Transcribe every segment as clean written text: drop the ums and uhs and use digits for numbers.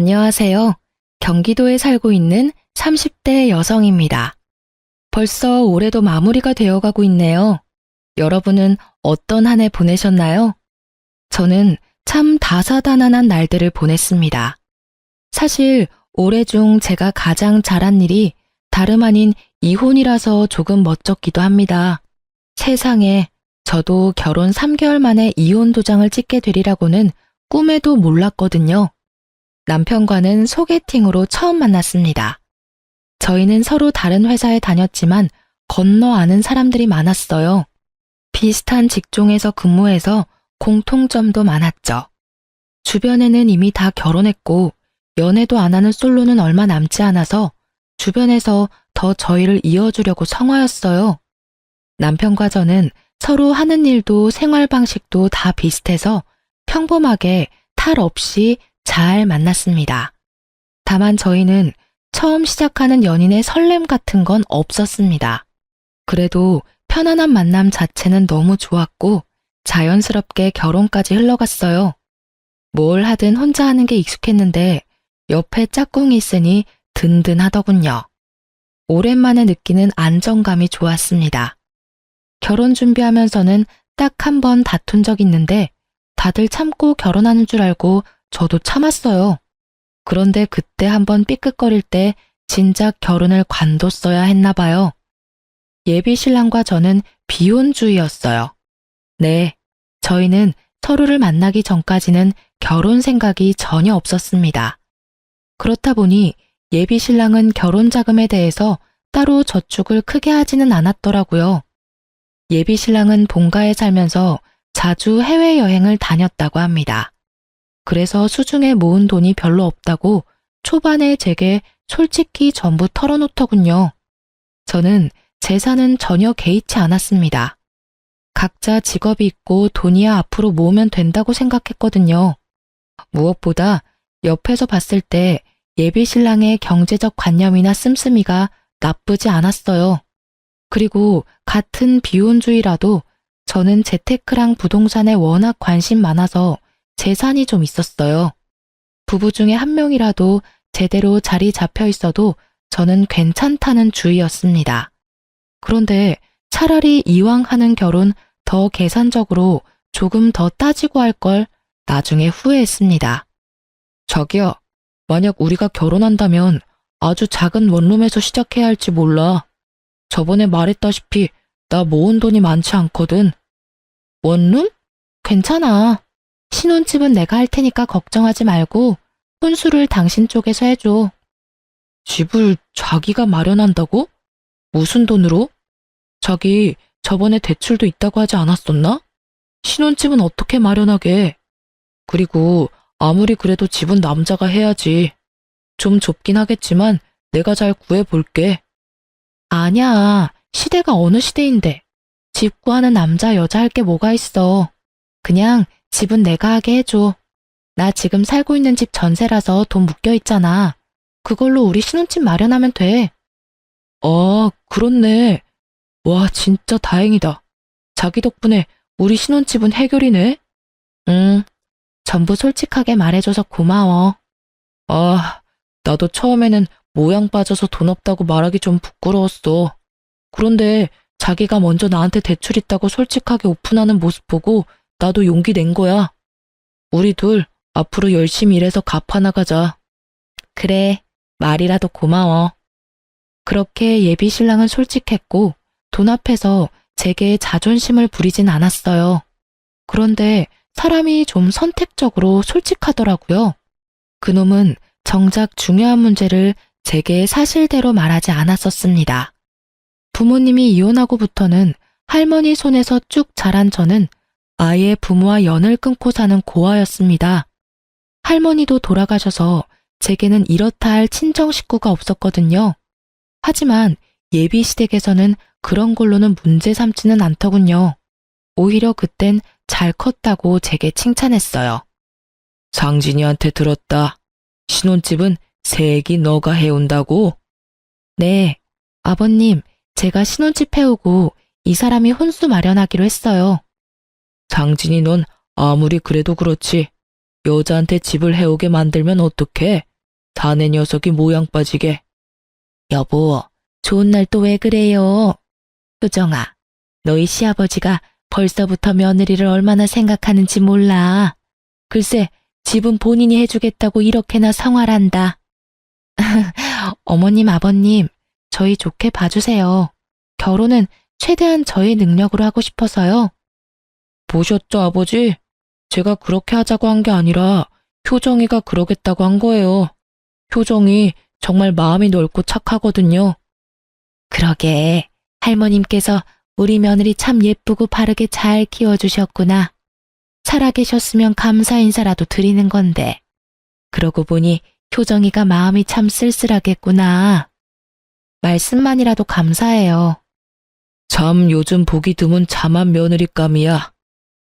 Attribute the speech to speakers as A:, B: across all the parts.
A: 안녕하세요. 경기도에 살고 있는 30대 여성입니다. 벌써 올해도 마무리가 되어가고 있네요. 여러분은 어떤 한 해 보내셨나요? 저는 참 다사다난한 날들을 보냈습니다. 사실 올해 중 제가 가장 잘한 일이 다름 아닌 이혼이라서 조금 멋쩍기도 합니다. 세상에, 저도 결혼 3개월 만에 이혼 도장을 찍게 되리라고는 꿈에도 몰랐거든요. 남편과는 소개팅으로 처음 만났습니다. 저희는 서로 다른 회사에 다녔지만 건너 아는 사람들이 많았어요. 비슷한 직종에서 근무해서 공통점도 많았죠. 주변에는 이미 다 결혼했고 연애도 안 하는 솔로는 얼마 남지 않아서 주변에서 더 저희를 이어주려고 성화였어요. 남편과 저는 서로 하는 일도 생활 방식도 다 비슷해서 평범하게 탈 없이 잘 만났습니다. 다만 저희는 처음 시작하는 연인의 설렘 같은 건 없었습니다. 그래도 편안한 만남 자체는 너무 좋았고 자연스럽게 결혼까지 흘러갔어요. 뭘 하든 혼자 하는 게 익숙했는데 옆에 짝꿍이 있으니 든든하더군요. 오랜만에 느끼는 안정감이 좋았습니다. 결혼 준비하면서는 딱 한 번 다툰 적 있는데 다들 참고 결혼하는 줄 알고 저도 참았어요. 그런데 그때 한번 삐끗거릴 때 진작 결혼을 관뒀어야 했나 봐요. 예비 신랑과 저는 비혼주의였어요. 네, 저희는 서로를 만나기 전까지는 결혼 생각이 전혀 없었습니다. 그렇다 보니 예비 신랑은 결혼 자금에 대해서 따로 저축을 크게 하지는 않았더라고요. 예비 신랑은 본가에 살면서 자주 해외여행을 다녔다고 합니다. 그래서 수중에 모은 돈이 별로 없다고 초반에 제게 솔직히 전부 털어놓더군요. 저는 재산은 전혀 개의치 않았습니다. 각자 직업이 있고 돈이야 앞으로 모으면 된다고 생각했거든요. 무엇보다 옆에서 봤을 때 예비 신랑의 경제적 관념이나 씀씀이가 나쁘지 않았어요. 그리고 같은 비혼주의라도 저는 재테크랑 부동산에 워낙 관심 많아서 재산이 좀 있었어요. 부부 중에 한 명이라도 제대로 자리 잡혀 있어도 저는 괜찮다는 주의였습니다. 그런데 차라리 이왕 하는 결혼 더 계산적으로 조금 더 따지고 할 걸 나중에 후회했습니다. 자기야, 만약 우리가 결혼한다면 아주 작은 원룸에서 시작해야 할지 몰라. 저번에 말했다시피 나 모은 돈이 많지 않거든. 원룸? 괜찮아. 신혼집은 내가 할 테니까 걱정하지 말고 혼수를 당신 쪽에서 해줘. 집을 자기가 마련한다고? 무슨 돈으로? 자기 저번에 대출도 있다고 하지 않았었나? 신혼집은 어떻게 마련하게? 그리고 아무리 그래도 집은 남자가 해야지. 좀 좁긴 하겠지만 내가 잘 구해볼게. 아니야. 시대가 어느 시대인데. 집 구하는 남자 여자 할 게 뭐가 있어. 그냥 집은 내가 하게 해줘. 나 지금 살고 있는 집 전세라서 돈 묶여 있잖아. 그걸로 우리 신혼집 마련하면 돼. 아, 그렇네. 와, 진짜 다행이다. 자기 덕분에 우리 신혼집은 해결이네. 응, 전부 솔직하게 말해줘서 고마워. 아, 나도 처음에는 모양 빠져서 돈 없다고 말하기 좀 부끄러웠어. 그런데 자기가 먼저 나한테 대출 있다고 솔직하게 오픈하는 모습 보고 나도 용기 낸 거야. 우리 둘 앞으로 열심히 일해서 갚아나가자. 그래, 말이라도 고마워. 그렇게 예비 신랑은 솔직했고 돈 앞에서 제게 자존심을 부리진 않았어요. 그런데 사람이 좀 선택적으로 솔직하더라고요. 그놈은 정작 중요한 문제를 제게 사실대로 말하지 않았었습니다. 부모님이 이혼하고부터는 할머니 손에서 쭉 자란 저는 아예 부모와 연을 끊고 사는 고아였습니다. 할머니도 돌아가셔서 제게는 이렇다 할 친정 식구가 없었거든요. 하지만 예비 시댁에서는 그런 걸로는 문제 삼지는 않더군요. 오히려 그땐 잘 컸다고 제게 칭찬했어요. 상진이한테 들었다. 신혼집은 새애기 너가 해온다고? 네, 아버님, 제가 신혼집 해오고 이 사람이 혼수 마련하기로 했어요. 상진이 넌 아무리 그래도 그렇지. 여자한테 집을 해오게 만들면 어떡해? 자네 녀석이 모양 빠지게. 여보, 좋은 날 또 왜 그래요? 효정아, 너희 시아버지가 벌써부터 며느리를 얼마나 생각하는지 몰라. 글쎄, 집은 본인이 해주겠다고 이렇게나 성활한다. 어머님, 아버님, 저희 좋게 봐주세요. 결혼은 최대한 저의 능력으로 하고 싶어서요. 보셨죠, 아버지? 제가 그렇게 하자고 한 게 아니라 효정이가 그러겠다고 한 거예요. 효정이 정말 마음이 넓고 착하거든요. 그러게, 할머님께서 우리 며느리 참 예쁘고 바르게 잘 키워주셨구나. 살아계셨으면 감사 인사라도 드리는 건데. 그러고 보니 효정이가 마음이 참 쓸쓸하겠구나. 말씀만이라도 감사해요. 참 요즘 보기 드문 참한 며느리감이야.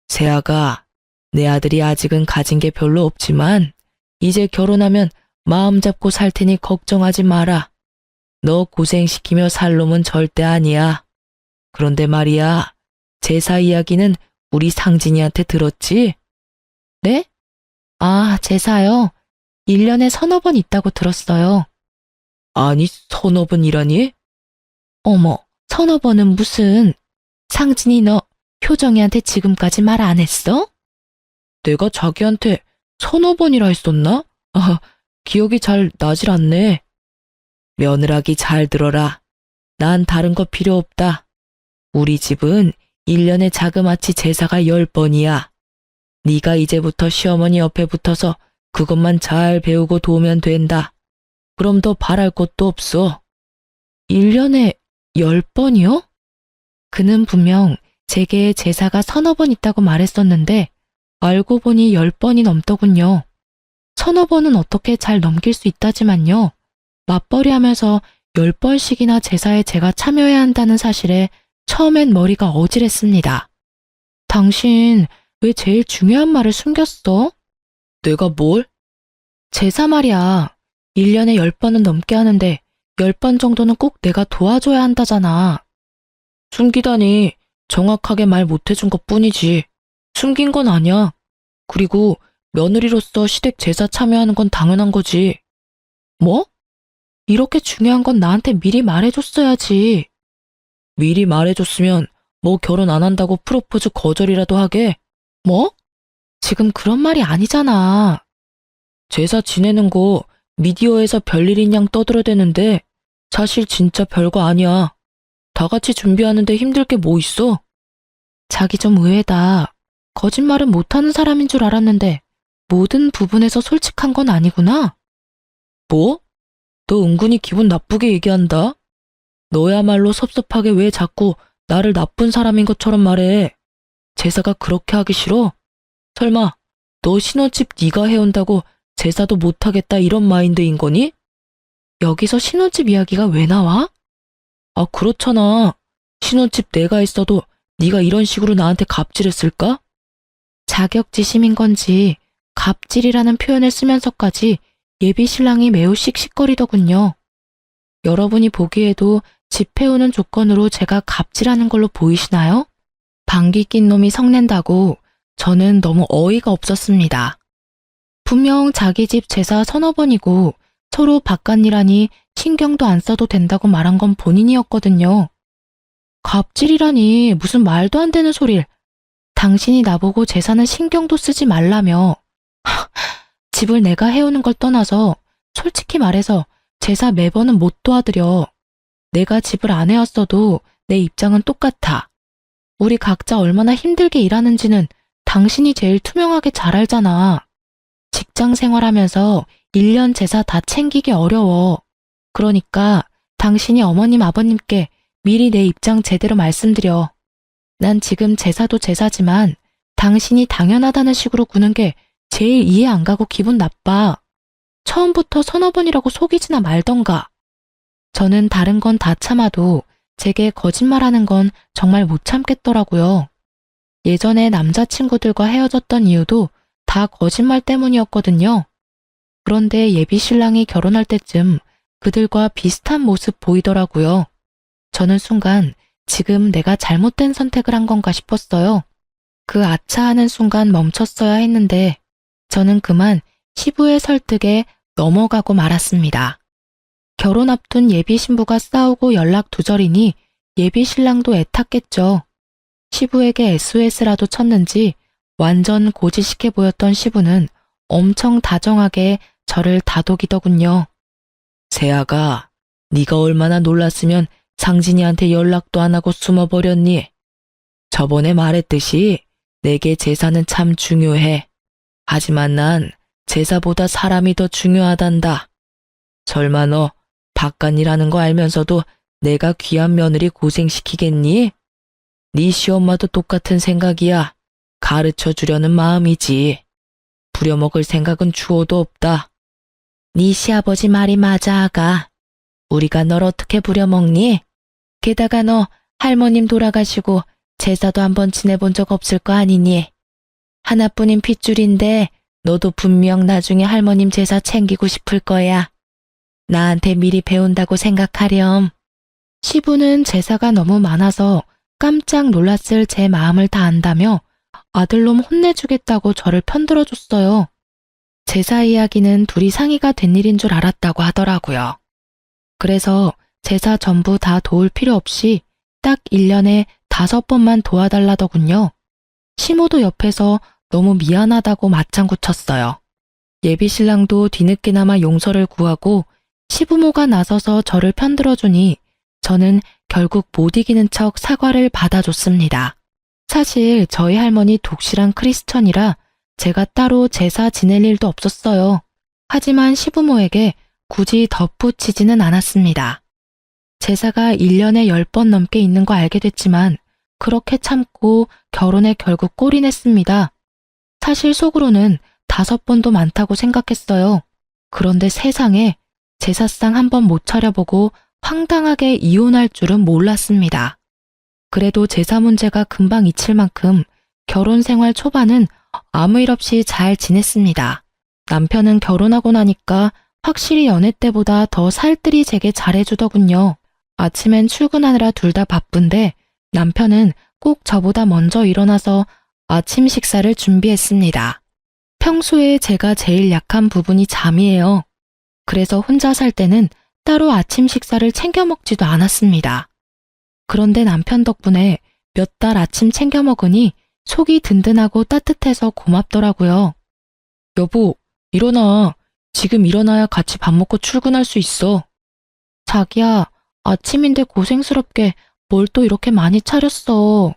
A: 세아가, 내 아들이 아직은 가진 게 별로 없지만 이제 결혼하면 마음 잡고 살 테니 걱정하지 마라. 너 고생시키며 살 놈은 절대 아니야. 그런데 말이야, 제사 이야기는 우리 상진이한테 들었지? 네? 아, 제사요? 1년에 서너 번 있다고 들었어요. 아니, 서너 번이라니? 어머, 서너 번은 무슨. 상진이 너 효정이한테 지금까지 말 안 했어? 내가 자기한테 서너 번이라 했었나? 아, 기억이 잘 나질 않네. 며느라기 잘 들어라. 난 다른 거 필요 없다. 우리 집은 1년에 자그마치 제사가 10번이야. 네가 이제부터 시어머니 옆에 붙어서 그것만 잘 배우고 도우면 된다. 그럼 더 바랄 것도 없어. 1년에 10번이요? 그는 분명 제게 제사가 서너 번 있다고 말했었는데 알고 보니 10번이 넘더군요. 서너 번은 어떻게 잘 넘길 수 있다지만요. 맞벌이 하면서 10번씩이나 제사에 제가 참여해야 한다는 사실에 처음엔 머리가 어질했습니다. 당신 왜 제일 중요한 말을 숨겼어? 내가 뭘? 제사 말이야. 1년에 10번은 넘게 하는데 10번 정도는 꼭 내가 도와줘야 한다잖아. 숨기다니 정확하게 말 못해준 것 뿐이지. 숨긴 건 아니야. 그리고 며느리로서 시댁 제사 참여하는 건 당연한 거지. 뭐? 이렇게 중요한 건 나한테 미리 말해줬어야지. 미리 말해줬으면 뭐 결혼 안 한다고 프로포즈 거절이라도 하게. 뭐? 지금 그런 말이 아니잖아. 제사 지내는 거 미디어에서 별일인 양 떠들어대는데 사실 진짜 별거 아니야. 다 같이 준비하는데 힘들 게 뭐 있어? 자기 좀 의외다. 거짓말은 못하는 사람인 줄 알았는데 모든 부분에서 솔직한 건 아니구나. 뭐? 너 은근히 기분 나쁘게 얘기한다. 너야말로 섭섭하게 왜 자꾸 나를 나쁜 사람인 것처럼 말해. 제사가 그렇게 하기 싫어? 설마 너 신혼집 네가 해온다고 제사도 못하겠다 이런 마인드인 거니? 여기서 신혼집 이야기가 왜 나와? 아, 그렇잖아. 신혼집 내가 있어도 네가 이런 식으로 나한테 갑질했을까? 자격지심인 건지 갑질이라는 표현을 쓰면서까지 예비 신랑이 매우 씩씩거리더군요. 여러분이 보기에도 집 해오는 조건으로 제가 갑질하는 걸로 보이시나요? 방귀 낀 놈이 성낸다고 저는 너무 어이가 없었습니다. 분명 자기 집 제사 서너 번이고 서로 바깥일하니 신경도 안 써도 된다고 말한 건 본인이었거든요. 갑질이라니 무슨 말도 안 되는 소릴. 당신이 나보고 제사는 신경도 쓰지 말라며. 집을 내가 해오는 걸 떠나서 솔직히 말해서 제사 매번은 못 도와드려. 내가 집을 안 해왔어도 내 입장은 똑같아. 우리 각자 얼마나 힘들게 일하는지는 당신이 제일 투명하게 잘 알잖아. 직장 생활하면서 1년 제사 다 챙기기 어려워. 그러니까 당신이 어머님 아버님께 미리 내 입장 제대로 말씀드려. 난 지금 제사도 제사지만 당신이 당연하다는 식으로 구는 게 제일 이해 안 가고 기분 나빠. 처음부터 서너 번이라고 속이지나 말던가. 저는 다른 건 다 참아도 제게 거짓말하는 건 정말 못 참겠더라고요. 예전에 남자친구들과 헤어졌던 이유도 다 거짓말 때문이었거든요. 그런데 예비 신랑이 결혼할 때쯤 그들과 비슷한 모습 보이더라고요. 저는 순간 지금 내가 잘못된 선택을 한 건가 싶었어요. 그 아차하는 순간 멈췄어야 했는데 저는 그만 시부의 설득에 넘어가고 말았습니다. 결혼 앞둔 예비 신부가 싸우고 연락 두절이니 예비 신랑도 애탔겠죠. 시부에게 SOS라도 쳤는지 완전 고지식해 보였던 시부는 엄청 다정하게 저를 다독이더군요. 세아가, 네가 얼마나 놀랐으면 상진이한테 연락도 안 하고 숨어버렸니? 저번에 말했듯이 내게 제사는 참 중요해. 하지만 난 제사보다 사람이 더 중요하단다. 설마 너 바깥일하는 거 알면서도 내가 귀한 며느리 고생시키겠니? 네 시엄마도 똑같은 생각이야. 가르쳐 주려는 마음이지. 부려먹을 생각은 주어도 없다. 네 시아버지 말이 맞아, 아가. 우리가 널 어떻게 부려먹니? 게다가 너 할머님 돌아가시고 제사도 한번 지내본 적 없을 거 아니니? 하나뿐인 핏줄인데 너도 분명 나중에 할머님 제사 챙기고 싶을 거야. 나한테 미리 배운다고 생각하렴. 시부는 제사가 너무 많아서 깜짝 놀랐을 제 마음을 다 안다며 아들놈 혼내주겠다고 저를 편들어줬어요. 제사 이야기는 둘이 상의가 된 일인 줄 알았다고 하더라고요. 그래서 제사 전부 다 도울 필요 없이 딱 1년에 5번만 도와달라더군요. 시모도 옆에서 너무 미안하다고 맞장구 쳤어요. 예비 신랑도 뒤늦게나마 용서를 구하고 시부모가 나서서 저를 편들어주니 저는 결국 못 이기는 척 사과를 받아줬습니다. 사실 저희 할머니 독실한 크리스천이라 제가 따로 제사 지낼 일도 없었어요. 하지만 시부모에게 굳이 덧붙이지는 않았습니다. 제사가 1년에 10번 넘게 있는 거 알게 됐지만 그렇게 참고 결혼에 결국 꼴이 냈습니다. 사실 속으로는 5번도 많다고 생각했어요. 그런데 세상에 제사상 한 번 못 차려보고 황당하게 이혼할 줄은 몰랐습니다. 그래도 제사 문제가 금방 잊힐 만큼 결혼 생활 초반은 아무 일 없이 잘 지냈습니다. 남편은 결혼하고 나니까 확실히 연애 때보다 더 살뜰히 제게 잘해주더군요. 아침엔 출근하느라 둘 다 바쁜데 남편은 꼭 저보다 먼저 일어나서 아침 식사를 준비했습니다. 평소에 제가 제일 약한 부분이 잠이에요. 그래서 혼자 살 때는 따로 아침 식사를 챙겨 먹지도 않았습니다. 그런데 남편 덕분에 몇 달 아침 챙겨 먹으니 속이 든든하고 따뜻해서 고맙더라고요. 여보, 일어나. 지금 일어나야 같이 밥 먹고 출근할 수 있어. 자기야, 아침인데 고생스럽게 뭘 또 이렇게 많이 차렸어.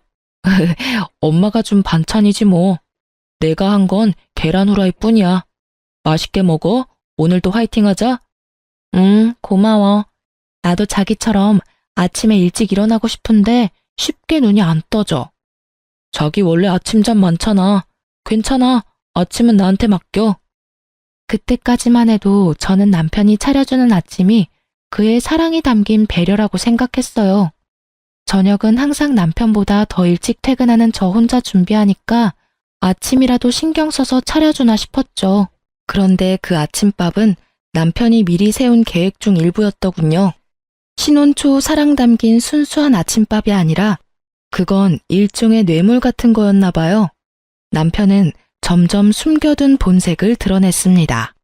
A: 엄마가 준 반찬이지 뭐. 내가 한 건 계란 후라이 뿐이야. 맛있게 먹어. 오늘도 화이팅하자. 응, 고마워. 나도 자기처럼 아침에 일찍 일어나고 싶은데 쉽게 눈이 안 떠져. 자기 원래 아침잠 많잖아. 괜찮아. 아침은 나한테 맡겨. 그때까지만 해도 저는 남편이 차려주는 아침이 그의 사랑이 담긴 배려라고 생각했어요. 저녁은 항상 남편보다 더 일찍 퇴근하는 저 혼자 준비하니까 아침이라도 신경 써서 차려주나 싶었죠. 그런데 그 아침밥은 남편이 미리 세운 계획 중 일부였더군요. 신혼 초 사랑 담긴 순수한 아침밥이 아니라 그건 일종의 뇌물 같은 거였나 봐요. 남편은 점점 숨겨둔 본색을 드러냈습니다.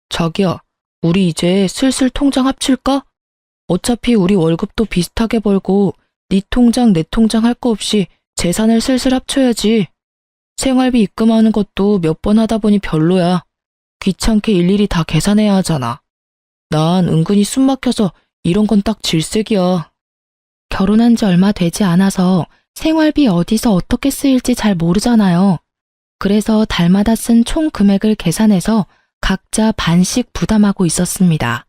A: 자기야, 우리 이제 슬슬 통장 합칠까? 어차피 우리 월급도 비슷하게 벌고 네 통장 내 통장 할 거 없이 재산을 슬슬 합쳐야지. 생활비 입금하는 것도 몇 번 하다 보니 별로야. 귀찮게 일일이 다 계산해야 하잖아. 난 은근히 숨 막혀서 이런 건 딱 질색이야. 결혼한 지 얼마 되지 않아서 생활비 어디서 어떻게 쓰일지 잘 모르잖아요. 그래서 달마다 쓴 총 금액을 계산해서 각자 반씩 부담하고 있었습니다.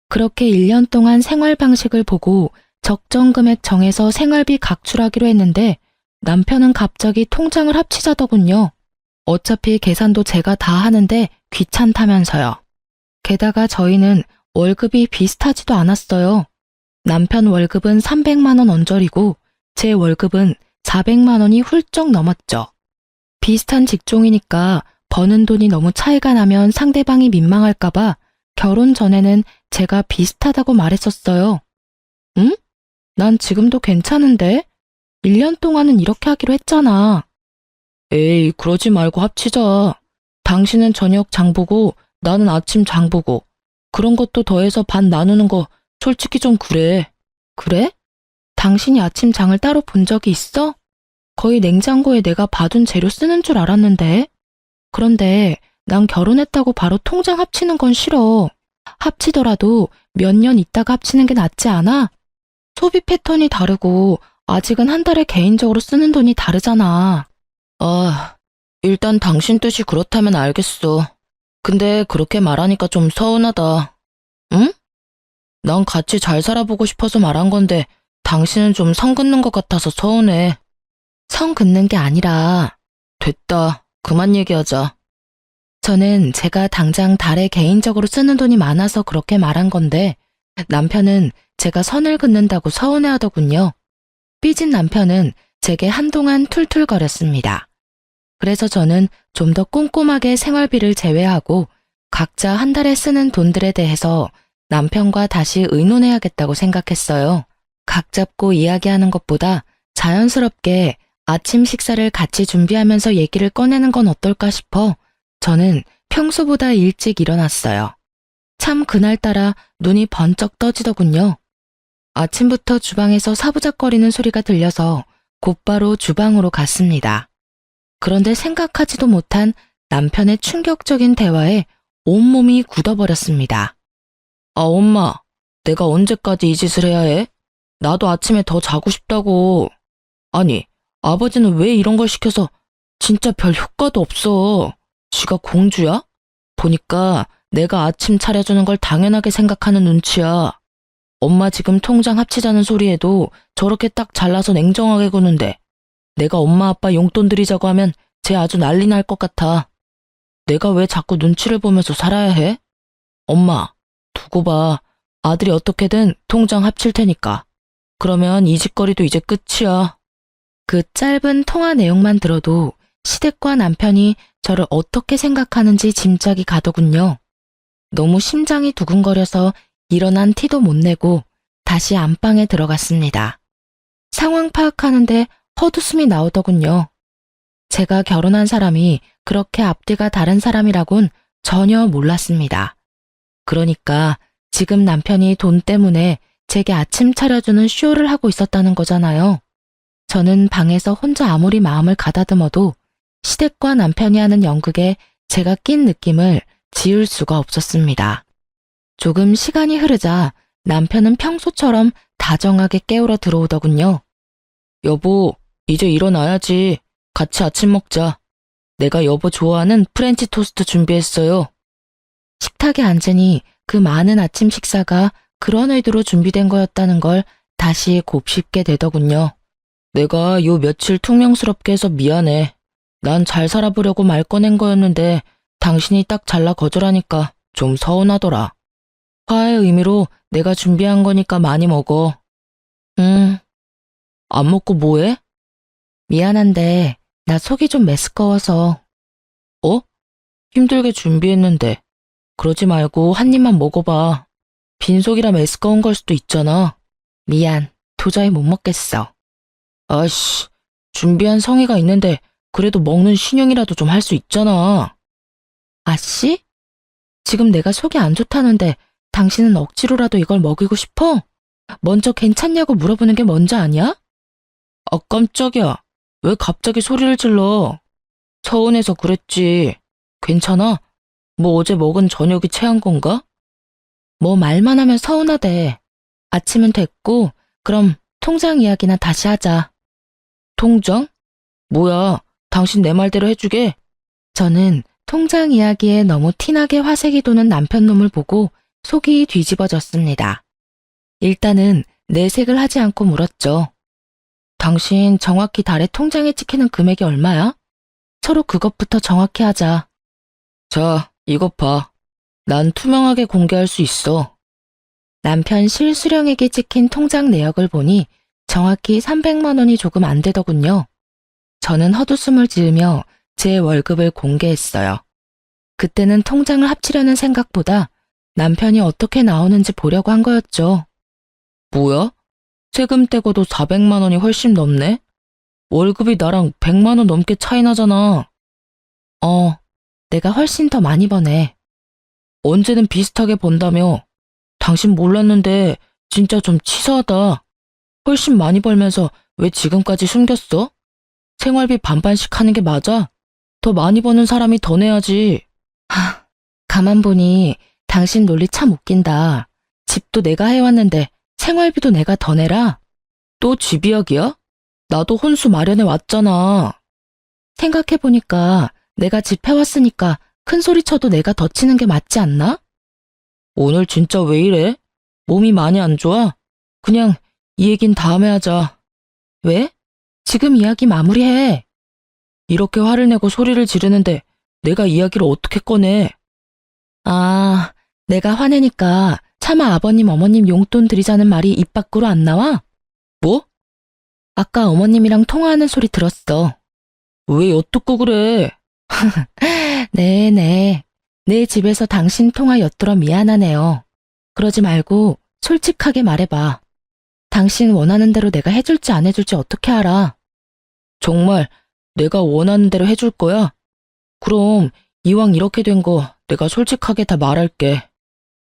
A: 그렇게 1년 동안 생활 방식을 보고 적정 금액 정해서 생활비 각출하기로 했는데 남편은 갑자기 통장을 합치자더군요. 어차피 계산도 제가 다 하는데 귀찮다면서요. 게다가 저희는 월급이 비슷하지도 않았어요. 남편 월급은 300만 원 언저리고 제 월급은 400만 원이 훌쩍 넘었죠. 비슷한 직종이니까 버는 돈이 너무 차이가 나면 상대방이 민망할까봐 결혼 전에는 제가 비슷하다고 말했었어요. 응? 난 지금도 괜찮은데? 1년 동안은 이렇게 하기로 했잖아. 에이, 그러지 말고 합치자. 당신은 저녁 장 보고 나는 아침 장 보고. 그런 것도 더해서 반 나누는 거 솔직히 좀 그래. 그래? 당신이 아침 장을 따로 본 적이 있어? 거의 냉장고에 내가 봐둔 재료 쓰는 줄 알았는데. 그런데 난 결혼했다고 바로 통장 합치는 건 싫어. 합치더라도 몇 년 있다가 합치는 게 낫지 않아? 소비 패턴이 다르고 아직은 한 달에 개인적으로 쓰는 돈이 다르잖아. 아, 일단 당신 뜻이 그렇다면 알겠어. 근데 그렇게 말하니까 좀 서운하다. 응? 난 같이 잘 살아보고 싶어서 말한 건데 당신은 좀 선 긋는 것 같아서 서운해. 선 긋는 게 아니라 됐다. 그만 얘기하자. 저는 제가 당장 달에 개인적으로 쓰는 돈이 많아서 그렇게 말한 건데 남편은 제가 선을 긋는다고 서운해하더군요. 삐진 남편은 제게 한동안 툴툴거렸습니다. 그래서 저는 좀 더 꼼꼼하게 생활비를 제외하고 각자 한 달에 쓰는 돈들에 대해서 남편과 다시 의논해야겠다고 생각했어요. 각 잡고 이야기하는 것보다 자연스럽게 아침 식사를 같이 준비하면서 얘기를 꺼내는 건 어떨까 싶어 저는 평소보다 일찍 일어났어요. 참 그날따라 눈이 번쩍 떠지더군요. 아침부터 주방에서 사부작거리는 소리가 들려서 곧바로 주방으로 갔습니다. 그런데 생각하지도 못한 남편의 충격적인 대화에 온몸이 굳어버렸습니다. 아, 엄마, 내가 언제까지 이 짓을 해야 해? 나도 아침에 더 자고 싶다고. 아니, 아버지는 왜 이런 걸 시켜서 진짜 별 효과도 없어. 지가 공주야? 보니까 내가 아침 차려주는 걸 당연하게 생각하는 눈치야. 엄마 지금 통장 합치자는 소리에도 저렇게 딱 잘라서 냉정하게 구는데 내가 엄마 아빠 용돈 드리자고 하면 쟤 아주 난리 날 것 같아. 내가 왜 자꾸 눈치를 보면서 살아야 해? 엄마, 두고 봐. 아들이 어떻게든 통장 합칠 테니까. 그러면 이 짓거리도 이제 끝이야. 그 짧은 통화 내용만 들어도 시댁과 남편이 저를 어떻게 생각하는지 짐작이 가더군요. 너무 심장이 두근거려서 일어난 티도 못 내고 다시 안방에 들어갔습니다. 상황 파악하는데 헛웃음이 나오더군요. 제가 결혼한 사람이 그렇게 앞뒤가 다른 사람이라곤 전혀 몰랐습니다. 그러니까 지금 남편이 돈 때문에 제게 아침 차려주는 쇼를 하고 있었다는 거잖아요. 저는 방에서 혼자 아무리 마음을 가다듬어도 시댁과 남편이 하는 연극에 제가 낀 느낌을 지울 수가 없었습니다. 조금 시간이 흐르자 남편은 평소처럼 다정하게 깨우러 들어오더군요. 여보, 이제 일어나야지. 같이 아침 먹자. 내가 여보 좋아하는 프렌치 토스트 준비했어요. 식탁에 앉으니 그 많은 아침 식사가 그런 의도로 준비된 거였다는 걸 다시 곱씹게 되더군요. 내가 요 며칠 퉁명스럽게 해서 미안해. 난 잘 살아보려고 말 꺼낸 거였는데 당신이 딱 잘라 거절하니까 좀 서운하더라. 화해의 의미로 내가 준비한 거니까 많이 먹어. 안 먹고 뭐해? 미안한데 나 속이 좀 메스꺼워서. 어? 힘들게 준비했는데. 그러지 말고 한 입만 먹어봐. 빈속이라 메스꺼운 걸 수도 있잖아. 미안, 도저히 못 먹겠어. 아이씨, 준비한 성의가 있는데 그래도 먹는 신용이라도 좀 할 수 있잖아. 아씨? 지금 내가 속이 안 좋다는데 당신은 억지로라도 이걸 먹이고 싶어? 먼저 괜찮냐고 물어보는 게 먼저 아니야? 아, 깜짝이야. 왜 갑자기 소리를 질러? 서운해서 그랬지. 괜찮아? 뭐 어제 먹은 저녁이 체한 건가? 뭐 말만 하면 서운하대. 아침은 됐고 그럼 통장 이야기나 다시 하자. 통장? 뭐야, 당신 내 말대로 해주게? 저는 통장 이야기에 너무 티나게 화색이 도는 남편 놈을 보고 속이 뒤집어졌습니다. 일단은 내색을 하지 않고 물었죠. 당신 정확히 달에 통장에 찍히는 금액이 얼마야? 서로 그것부터 정확히 하자. 자, 이것 봐. 난 투명하게 공개할 수 있어. 남편 실수령에게 찍힌 통장 내역을 보니 정확히 300만 원이 조금 안 되더군요. 저는 헛웃음을 지으며 제 월급을 공개했어요. 그때는 통장을 합치려는 생각보다 남편이 어떻게 나오는지 보려고 한 거였죠. 뭐야? 세금 떼고도 400만 원이 훨씬 넘네? 월급이 나랑 100만 원 넘게 차이 나잖아. 내가 훨씬 더 많이 버네.
B: 언제는 비슷하게 번다며. 당신 몰랐는데 진짜 좀 치사하다. 훨씬 많이 벌면서 왜 지금까지 숨겼어? 생활비 반반씩 하는 게 맞아? 더 많이 버는 사람이 더 내야지.
A: 가만 보니 당신 논리 참 웃긴다. 집도 내가 해왔는데 생활비도 내가 더 내라?
B: 또 집 이야기야? 나도 혼수 마련해 왔잖아.
A: 생각해보니까 내가 집 해왔으니까 큰 소리 쳐도 내가 더 치는 게 맞지 않나?
B: 오늘 진짜 왜 이래? 몸이 많이 안 좋아? 그냥 이 얘긴 다음에 하자.
A: 왜? 지금 이야기 마무리해.
B: 이렇게 화를 내고 소리를 지르는데 내가 이야기를 어떻게 꺼내?
A: 아, 내가 화내니까 차마 아버님, 어머님 용돈 드리자는 말이 입 밖으로 안 나와?
B: 뭐?
A: 아까 어머님이랑 통화하는 소리 들었어.
B: 왜 엿듣고 그래?
A: 네네. 내 집에서 당신 통화 엿들어 미안하네요. 그러지 말고 솔직하게 말해봐. 당신 원하는 대로 내가 해줄지 안 해줄지 어떻게 알아?
B: 정말 내가 원하는 대로 해줄 거야? 그럼 이왕 이렇게 된 거 내가 솔직하게 다 말할게.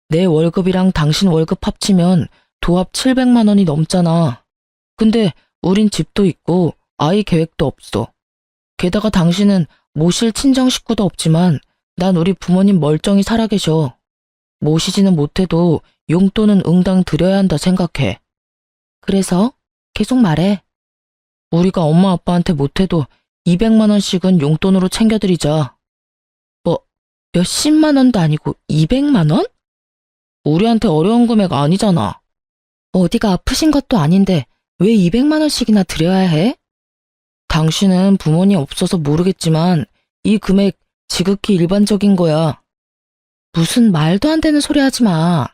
B: 내 월급이랑 당신 월급 합치면 도합 700만 원이 넘잖아. 근데 우린 집도 있고 아이 계획도 없어. 게다가 당신은 모실 친정 식구도 없지만 난 우리 부모님 멀쩡히 살아계셔. 모시지는 못해도 용돈은 응당 드려야 한다 생각해.
A: 그래서 계속 말해.
B: 우리가 엄마 아빠한테 못해도 200만 원씩은 용돈으로 챙겨드리자.
A: 몇십만 원도 아니고 200만 원?
B: 우리한테 어려운 금액 아니잖아.
A: 어디가 아프신 것도 아닌데 왜 200만 원씩이나 드려야 해?
B: 당신은 부모님 없어서 모르겠지만 이 금액 지극히 일반적인 거야.
A: 무슨 말도 안 되는 소리 하지 마.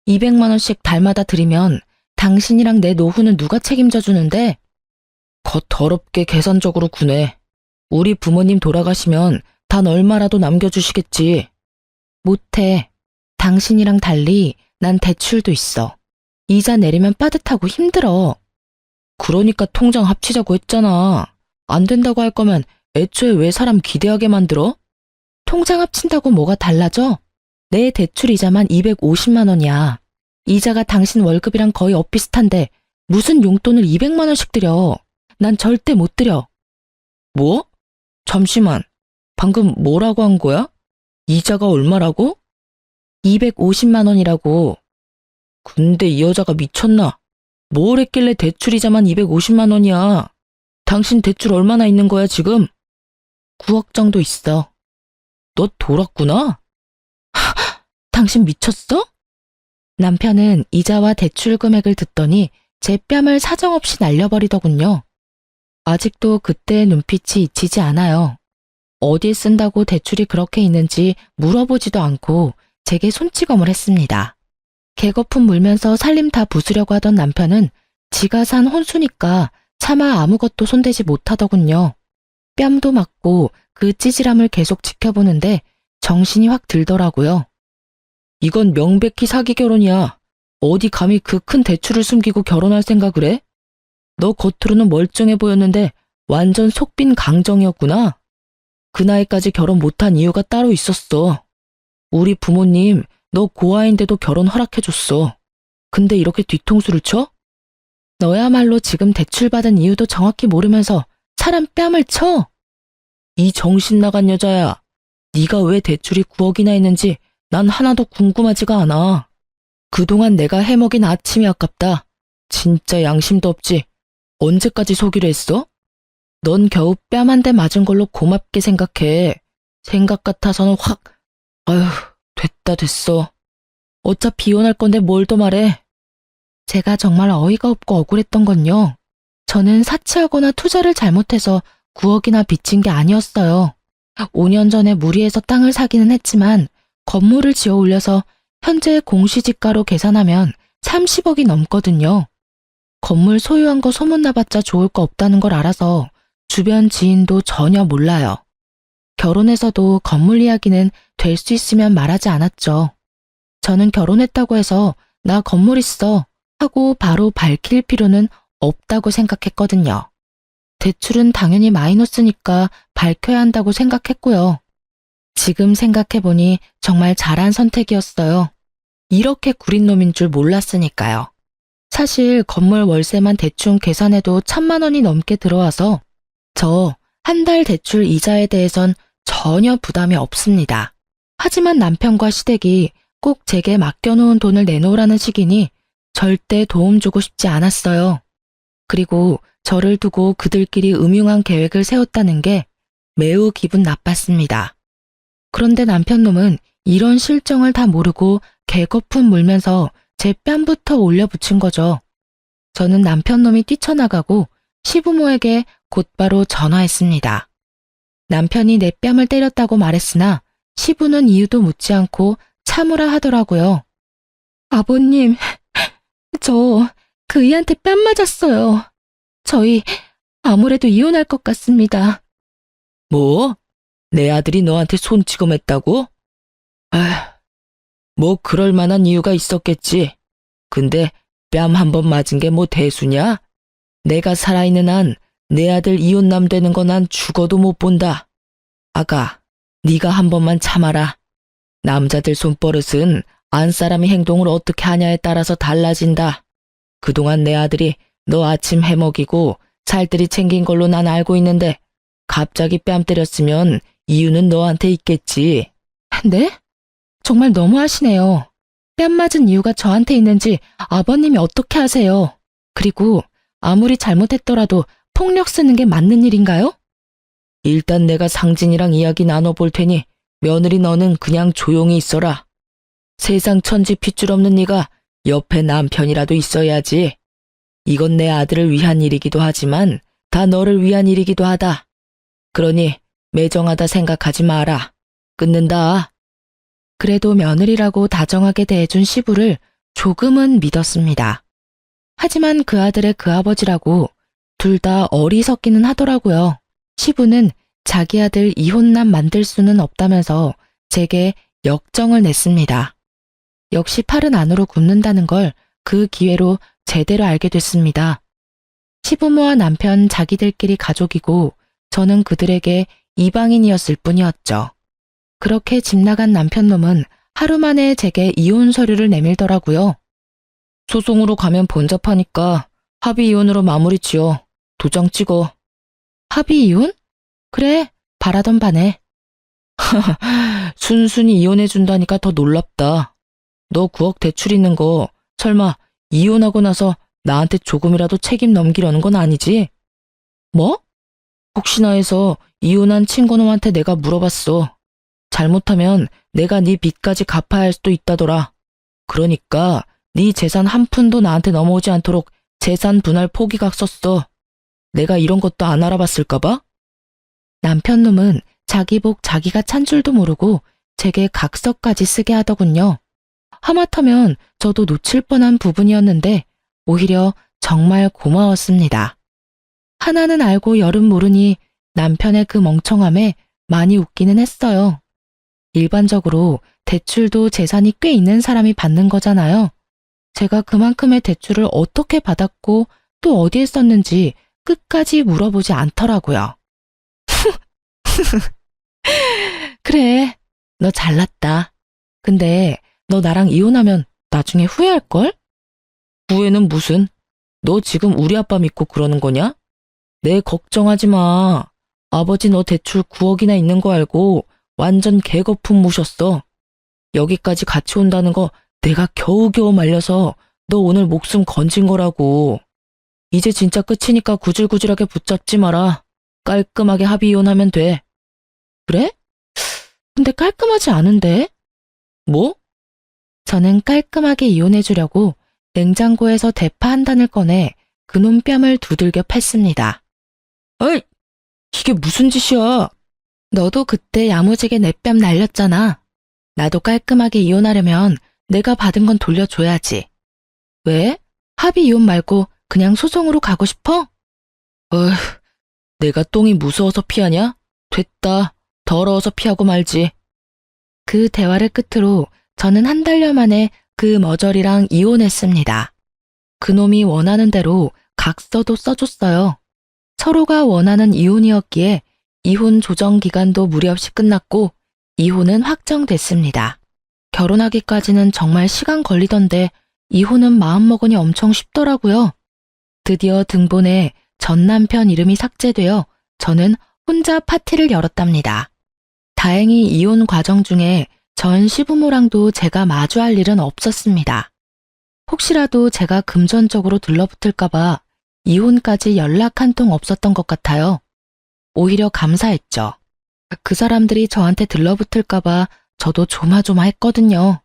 A: 200만 원씩 달마다 드리면 당신이랑 내 노후는 누가 책임져 주는데?
B: 겉 더럽게 계산적으로 구네. 우리 부모님 돌아가시면 단 얼마라도 남겨주시겠지.
A: 못해. 당신이랑 달리 난 대출도 있어. 이자 내리면 빠듯하고 힘들어.
B: 그러니까 통장 합치자고 했잖아. 안 된다고 할 거면 애초에 왜 사람 기대하게 만들어?
A: 통장 합친다고 뭐가 달라져? 내 대출 이자만 250만 원이야. 이자가 당신 월급이랑 거의 엇비슷한데 무슨 용돈을 200만 원씩 드려. 난 절대 못 드려.
B: 뭐? 잠시만. 방금 뭐라고 한 거야? 이자가 얼마라고?
A: 250만 원이라고.
B: 근데 이 여자가 미쳤나? 뭘 했길래 대출 이자만 250만 원이야? 당신 대출 얼마나 있는 거야 지금?
A: 9억 정도 있어.
B: 너 돌았구나?
A: 당신 미쳤어? 남편은 이자와 대출 금액을 듣더니 제 뺨을 사정없이 날려버리더군요. 아직도 그때의 눈빛이 잊히지 않아요. 어디에 쓴다고 대출이 그렇게 있는지 물어보지도 않고 제게 손찌검을 했습니다. 개거품 물면서 살림 다 부수려고 하던 남편은 지가 산 혼수니까 차마 아무것도 손대지 못하더군요. 뺨도 맞고 그 찌질함을 계속 지켜보는데 정신이 확 들더라고요.
B: 이건 명백히 사기 결혼이야. 어디 감히 그 큰 대출을 숨기고 결혼할 생각을 해? 너 겉으로는 멀쩡해 보였는데 완전 속빈 강정이었구나. 그 나이까지 결혼 못한 이유가 따로 있었어. 우리 부모님 너 고아인데도 결혼 허락해줬어. 근데 이렇게 뒤통수를 쳐?
A: 너야말로 지금 대출 받은 이유도 정확히 모르면서 사람 뺨을 쳐?
B: 이 정신 나간 여자야. 네가 왜 대출이 9억이나 있는지 난 하나도 궁금하지가 않아. 그동안 내가 해먹인 아침이 아깝다. 진짜 양심도 없지. 언제까지 속이려 했어? 넌 겨우 뺨 한 대 맞은 걸로 고맙게 생각해. 생각 같아서는 확, 아휴, 됐어. 어차피 이혼할 건데 뭘 더 말해.
A: 제가 정말 어이가 없고 억울했던 건요. 저는 사치하거나 투자를 잘못해서 9억이나 빚진 게 아니었어요. 5년 전에 무리해서 땅을 사기는 했지만 건물을 지어 올려서 현재 공시지가로 계산하면 30억이 넘거든요. 건물 소유한 거 소문나봤자 좋을 거 없다는 걸 알아서 주변 지인도 전혀 몰라요. 결혼해서도 건물 이야기는 될 수 있으면 말하지 않았죠. 저는 결혼했다고 해서 나 건물 있어 하고 바로 밝힐 필요는 없다고 생각했거든요. 대출은 당연히 마이너스니까 밝혀야 한다고 생각했고요. 지금 생각해보니 정말 잘한 선택이었어요. 이렇게 구린 놈인 줄 몰랐으니까요. 사실 건물 월세만 대충 계산해도 1,000만 원이 넘게 들어와서 저 한 달 대출 이자에 대해선 전혀 부담이 없습니다. 하지만 남편과 시댁이 꼭 제게 맡겨놓은 돈을 내놓으라는 식이니 절대 도움 주고 싶지 않았어요. 그리고 저를 두고 그들끼리 음흉한 계획을 세웠다는 게 매우 기분 나빴습니다. 그런데 남편놈은 이런 실정을 다 모르고 개거품 물면서 제 뺨부터 올려붙인 거죠. 저는 남편놈이 뛰쳐나가고 시부모에게 곧바로 전화했습니다. 남편이 내 뺨을 때렸다고 말했으나 시부는 이유도 묻지 않고 참으라 하더라고요. 아버님, 저 그이한테 뺨 맞았어요. 저희 아무래도 이혼할 것 같습니다.
B: 뭐? 내 아들이 너한테 손찌검했다고? 아, 뭐 그럴 만한 이유가 있었겠지. 근데 뺨 한 번 맞은 게 뭐 대수냐? 내가 살아있는 한 내 아들 이혼남 되는 거 난 죽어도 못 본다. 아가, 네가 한 번만 참아라. 남자들 손버릇은 안 사람이 행동을 어떻게 하냐에 따라서 달라진다. 그동안 내 아들이 너 아침 해먹이고 살뜰히 챙긴 걸로 난 알고 있는데 갑자기 뺨 때렸으면 이유는 너한테 있겠지.
A: 네? 정말 너무하시네요. 뺨 맞은 이유가 저한테 있는지 아버님이 어떻게 아세요? 그리고 아무리 잘못했더라도 폭력 쓰는 게 맞는 일인가요?
B: 일단 내가 상진이랑 이야기 나눠볼 테니 며느리 너는 그냥 조용히 있어라. 세상 천지 핏줄 없는 네가 옆에 남편이라도 있어야지. 이건 내 아들을 위한 일이기도 하지만 다 너를 위한 일이기도 하다. 그러니 매정하다 생각하지 마라. 끊는다.
A: 그래도 며느리라고 다정하게 대해준 시부를 조금은 믿었습니다. 하지만 그 아들의 그 아버지라고 둘 다 어리석기는 하더라고요. 시부는 자기 아들 이혼남 만들 수는 없다면서 제게 역정을 냈습니다. 역시 팔은 안으로 굽는다는 걸 그 기회로 제대로 알게 됐습니다. 시부모와 남편 자기들끼리 가족이고 저는 그들에게 이방인이었을 뿐이었죠. 그렇게 집 나간 남편놈은 하루 만에 제게 이혼 서류를 내밀더라고요.
B: 소송으로 가면 번잡하니까 합의 이혼으로 마무리 지어. 도장 찍어.
A: 합의 이혼? 그래, 바라던 바네.
B: 순순히 이혼해준다니까 더 놀랍다. 너 9억 대출 있는 거 설마 이혼하고 나서 나한테 조금이라도 책임 넘기려는 건 아니지?
A: 뭐?
B: 혹시나 해서 이혼한 친구놈한테 내가 물어봤어. 잘못하면 내가 네 빚까지 갚아야 할 수도 있다더라. 그러니까 네 재산 한 푼도 나한테 넘어오지 않도록 재산 분할 포기각 썼어. 내가 이런 것도 안 알아봤을까봐?
A: 남편놈은 자기 복 자기가 찬 줄도 모르고 제게 각서까지 쓰게 하더군요. 하마터면 저도 놓칠 뻔한 부분이었는데 오히려 정말 고마웠습니다. 하나는 알고 열은 모르니 남편의 그 멍청함에 많이 웃기는 했어요. 일반적으로 대출도 재산이 꽤 있는 사람이 받는 거잖아요. 제가 그만큼의 대출을 어떻게 받았고 또 어디에 썼는지 끝까지 물어보지 않더라고요. 그래, 너 잘났다. 근데 너 나랑 이혼하면 나중에 후회할걸?
B: 후회는 무슨? 너 지금 우리 아빠 믿고 그러는 거냐? 내 걱정하지 마. 아버지 너 대출 9억이나 있는 거 알고 완전 개거품 무셨어. 여기까지 같이 온다는 거 내가 겨우겨우 말려서 너 오늘 목숨 건진 거라고. 이제 진짜 끝이니까 구질구질하게 붙잡지 마라. 깔끔하게 합의 이혼하면 돼.
A: 그래? 근데 깔끔하지 않은데?
B: 뭐?
A: 저는 깔끔하게 이혼해주려고 냉장고에서 대파 한 단을 꺼내 그놈 뺨을 두들겨 팼습니다.
B: 어이, 이게 무슨 짓이야?
A: 너도 그때 야무지게 내 뺨 날렸잖아. 나도 깔끔하게 이혼하려면 내가 받은 건 돌려줘야지. 왜? 합의 이혼 말고 그냥 소송으로 가고 싶어?
B: 어휴, 내가 똥이 무서워서 피하냐? 됐다. 더러워서 피하고 말지.
A: 그 대화를 끝으로 저는 한 달여 만에 그 머저리랑 이혼했습니다. 그놈이 원하는 대로 각서도 써줬어요. 서로가 원하는 이혼이었기에 이혼 조정 기간도 무리 없이 끝났고 이혼은 확정됐습니다. 결혼하기까지는 정말 시간 걸리던데 이혼은 마음먹으니 엄청 쉽더라고요. 드디어 등본에 전 남편 이름이 삭제되어 저는 혼자 파티를 열었답니다. 다행히 이혼 과정 중에 전 시부모랑도 제가 마주할 일은 없었습니다. 혹시라도 제가 금전적으로 들러붙을까봐 이혼까지 연락 한 통 없었던 것 같아요. 오히려 감사했죠. 그 사람들이 저한테 들러붙을까봐 저도 조마조마했거든요.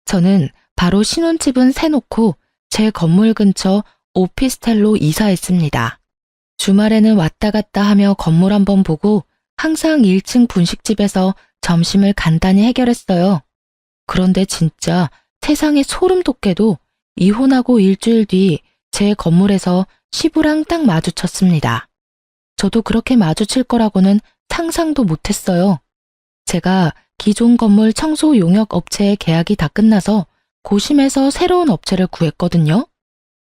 A: 저는 바로 신혼집은 세놓고 제 건물 근처 오피스텔로 이사했습니다. 주말에는 왔다 갔다 하며 건물 한번 보고 항상 1층 분식집에서 점심을 간단히 해결했어요. 그런데 진짜 세상에 소름 돋게도 이혼하고 일주일 뒤 제 건물에서 시부랑 딱 마주쳤습니다. 저도 그렇게 마주칠 거라고는 상상도 못했어요. 제가 기존 건물 청소 용역 업체의 계약이 다 끝나서 고심해서 새로운 업체를 구했거든요.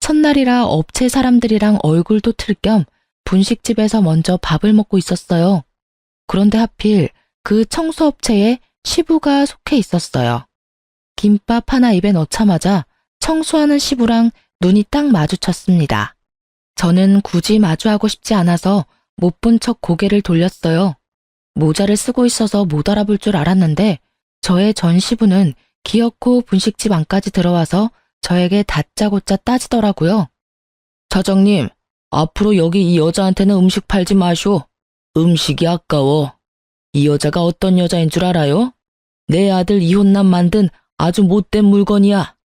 A: 첫날이라 업체 사람들이랑 얼굴도 틀 겸 분식집에서 먼저 밥을 먹고 있었어요. 그런데 하필 그 청소업체에 시부가 속해 있었어요. 김밥 하나 입에 넣자마자 청소하는 시부랑 눈이 딱 마주쳤습니다. 저는 굳이 마주하고 싶지 않아서 못 본 척 고개를 돌렸어요. 모자를 쓰고 있어서 못 알아볼 줄 알았는데 저의 전 시부는 기어코 분식집 안까지 들어와서 저에게 다짜고짜 따지더라고요.
B: 사장님, 앞으로 여기 이 여자한테는 음식 팔지 마쇼. 음식이 아까워. 이 여자가 어떤 여자인 줄 알아요? 내 아들 이혼남 만든 아주 못된 물건이야.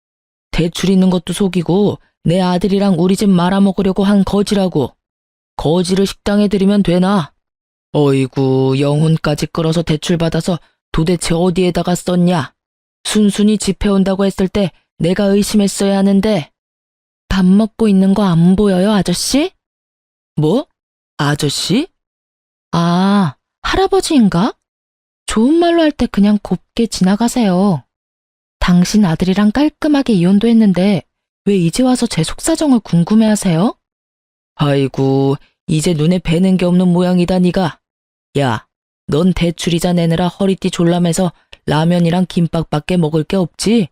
B: 대출 있는 것도 속이고 내 아들이랑 우리 집 말아먹으려고 한 거지라고. 거지를 식당에 들이면 되나? 어이구, 영혼까지 끌어서 대출받아서 도대체 어디에다가 썼냐? 순순히 집해온다고 했을 때 내가 의심했어야 하는데.
A: 밥 먹고 있는 거 안 보여요, 아저씨?
B: 뭐? 아저씨?
A: 아, 할아버지인가? 좋은 말로 할 때 그냥 곱게 지나가세요. 당신 아들이랑 깔끔하게 이혼도 했는데 왜 이제 와서 제 속사정을 궁금해하세요?
B: 아이고, 이제 눈에 뵈는 게 없는 모양이다 니가. 야, 넌 대출이자 내느라 허리띠 졸라매서 라면이랑 김밥밖에 먹을 게 없지?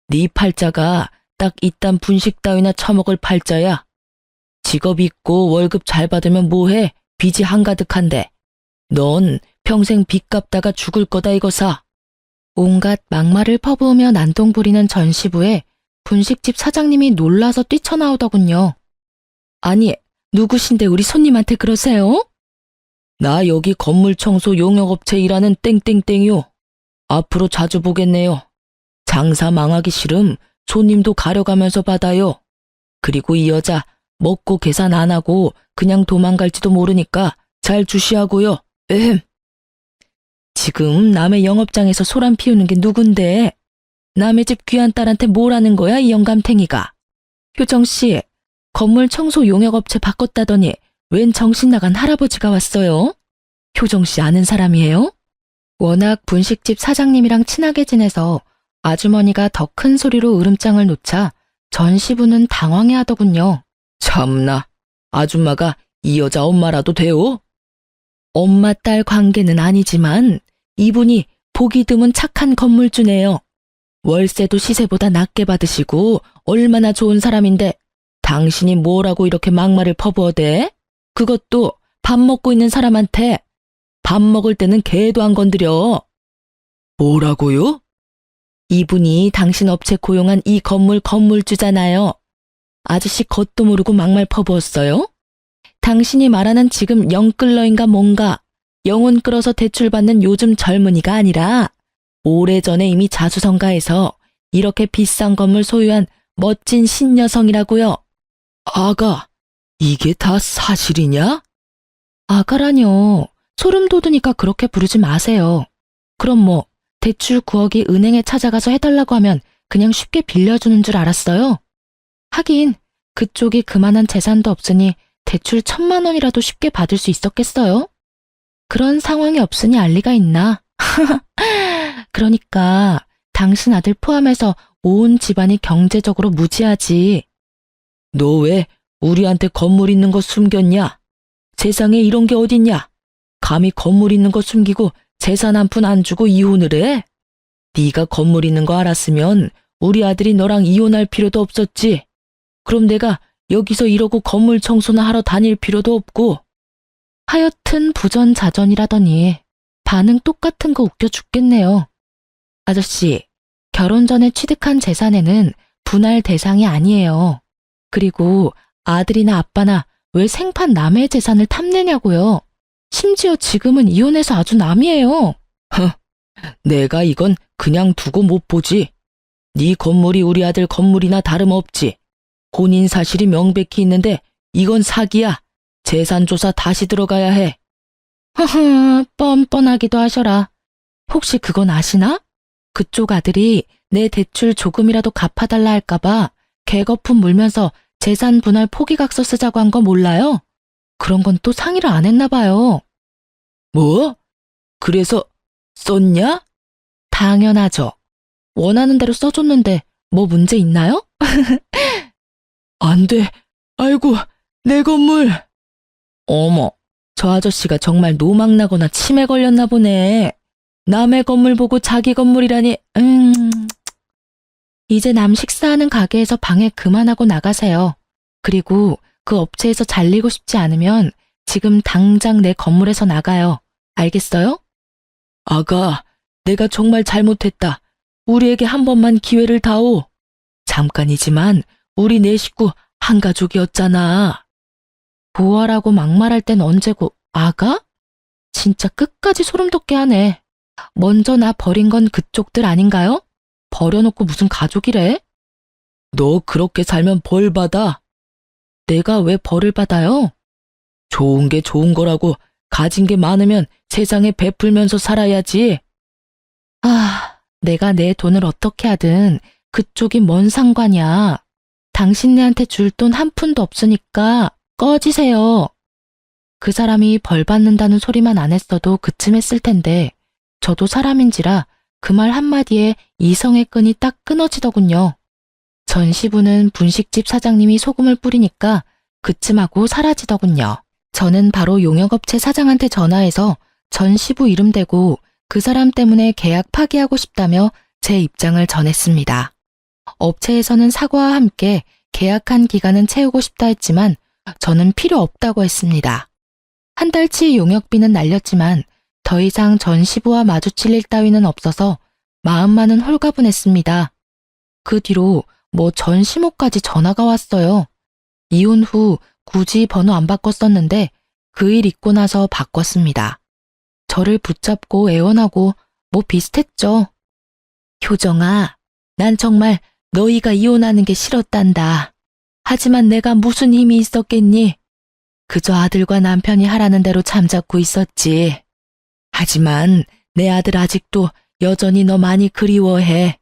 B: 네 팔자가 딱 이딴 분식 따위나 처먹을 팔자야. 직업 있고 월급 잘 받으면 뭐해? 빚이 한가득한데. 넌 평생 빚 갚다가 죽을 거다 이거사.
A: 온갖 막말을 퍼부으며 난동 부리는 전 시부에 분식집 사장님이 놀라서 뛰쳐나오더군요. 아니, 누구신데 우리 손님한테 그러세요?
B: 나 여기 건물 청소 용역업체 일하는 땡땡땡이요. 앞으로 자주 보겠네요. 장사 망하기 싫음 손님도 가려가면서 받아요. 그리고 이 여자 먹고 계산 안 하고 그냥 도망갈지도 모르니까 잘 주시하고요. 지금 남의 영업장에서 소란 피우는 게 누군데? 남의 집 귀한 딸한테 뭘 하는 거야, 이 영감탱이가? 효정씨, 건물 청소 용역업체 바꿨다더니 웬 정신 나간 할아버지가 왔어요? 효정씨 아는 사람이에요?
A: 워낙 분식집 사장님이랑 친하게 지내서 아주머니가 더 큰 소리로 으름장을 놓자 전 시부는 당황해 하더군요.
B: 참나, 아줌마가 이 여자 엄마라도 돼요?
A: 엄마 딸 관계는 아니지만 이분이 보기 드문 착한 건물주네요. 월세도 시세보다 낮게 받으시고 얼마나 좋은 사람인데 당신이 뭐라고 이렇게 막말을 퍼부어대? 그것도 밥 먹고 있는 사람한테. 밥 먹을 때는 개도 안 건드려.
B: 뭐라고요?
A: 이분이 당신 업체 고용한 이 건물 건물주잖아요. 아저씨 겉도 모르고 막말 퍼부었어요? 당신이 말하는 지금 영끌러인가 뭔가 영혼 끌어서 대출받는 요즘 젊은이가 아니라 오래전에 이미 자수성가해서 이렇게 비싼 건물 소유한 멋진 신여성이라고요.
B: 아가, 이게 다 사실이냐?
A: 아가라뇨. 소름 돋으니까 그렇게 부르지 마세요. 그럼 뭐 대출 9억이 은행에 찾아가서 해달라고 하면 그냥 쉽게 빌려주는 줄 알았어요? 하긴 그쪽이 그만한 재산도 없으니 대출 1,000만 원이라도 쉽게 받을 수 있었겠어요? 그런 상황이 없으니 알 리가 있나? 그러니까 당신 아들 포함해서 온 집안이 경제적으로 무지하지.
B: 너 왜 우리한테 건물 있는 거 숨겼냐? 세상에 이런 게 어딨냐? 감히 건물 있는 거 숨기고 재산 한 푼 안 주고 이혼을 해? 네가 건물 있는 거 알았으면 우리 아들이 너랑 이혼할 필요도 없었지. 그럼 내가 여기서 이러고 건물 청소나 하러 다닐 필요도 없고.
A: 하여튼 부전자전이라더니 반응 똑같은 거 웃겨 죽겠네요. 아저씨, 결혼 전에 취득한 재산에는 분할 대상이 아니에요. 그리고 아들이나 아빠나 왜 생판 남의 재산을 탐내냐고요. 심지어 지금은 이혼해서 아주 남이에요.
B: 내가 이건 그냥 두고 못 보지. 네 건물이 우리 아들 건물이나 다름없지. 혼인 사실이 명백히 있는데 이건 사기야. 재산 조사 다시 들어가야 해.
A: 허허, 뻔뻔하기도 하셔라. 혹시 그건 아시나? 그쪽 아들이 내 대출 조금이라도 갚아달라 할까봐 개거품 물면서 재산 분할 포기각서 쓰자고 한 거 몰라요? 그런 건 또 상의를 안 했나 봐요.
B: 뭐? 그래서 썼냐?
A: 당연하죠. 원하는 대로 써줬는데 뭐 문제 있나요?
B: 안 돼. 아이고, 내 건물. 어머, 저 아저씨가 정말 노망나거나 치매 걸렸나 보네. 남의 건물 보고 자기 건물이라니.
A: 이제 남 식사하는 가게에서 방해 그만하고 나가세요. 그리고 그 업체에서 잘리고 싶지 않으면 지금 당장 내 건물에서 나가요. 알겠어요?
B: 아가, 내가 정말 잘못했다. 우리에게 한 번만 기회를 다오. 잠깐이지만 우리 네 식구 한 가족이었잖아.
A: 보아라고 막말할 땐 언제고, 아가? 진짜 끝까지 소름 돋게 하네. 먼저 나 버린 건 그쪽들 아닌가요? 버려놓고 무슨 가족이래?
B: 너 그렇게 살면 벌 받아.
A: 내가 왜 벌을 받아요?
B: 좋은 게 좋은 거라고 가진 게 많으면 세상에 베풀면서 살아야지.
A: 아, 내가 내 돈을 어떻게 하든 그쪽이 뭔 상관이야. 당신네한테 줄 돈 한 푼도 없으니까 꺼지세요. 그 사람이 벌 받는다는 소리만 안 했어도 그쯤 했을 텐데 저도 사람인지라 그 말 한마디에 이성의 끈이 딱 끊어지더군요. 전시부는 분식집 사장님이 소금을 뿌리니까 그쯤 하고 사라지더군요. 저는 바로 용역업체 사장한테 전화해서 전시부 이름 대고 그 사람 때문에 계약 파기하고 싶다며 제 입장을 전했습니다. 업체에서는 사과와 함께 계약한 기간은 채우고 싶다 했지만 저는 필요 없다고 했습니다. 한 달치 용역비는 날렸지만 더 이상 전시부와 마주칠 일 따위는 없어서 마음만은 홀가분했습니다. 그 뒤로 뭐 전시모까지 전화가 왔어요. 이혼 후 굳이 번호 안 바꿨었는데 그 일 있고 나서 바꿨습니다. 저를 붙잡고 애원하고 뭐 비슷했죠. 효정아, 난 정말 너희가 이혼하는 게 싫었단다. 하지만 내가 무슨 힘이 있었겠니? 그저 아들과 남편이 하라는 대로 잠자코 있었지. 하지만 내 아들 아직도 여전히 너 많이 그리워해.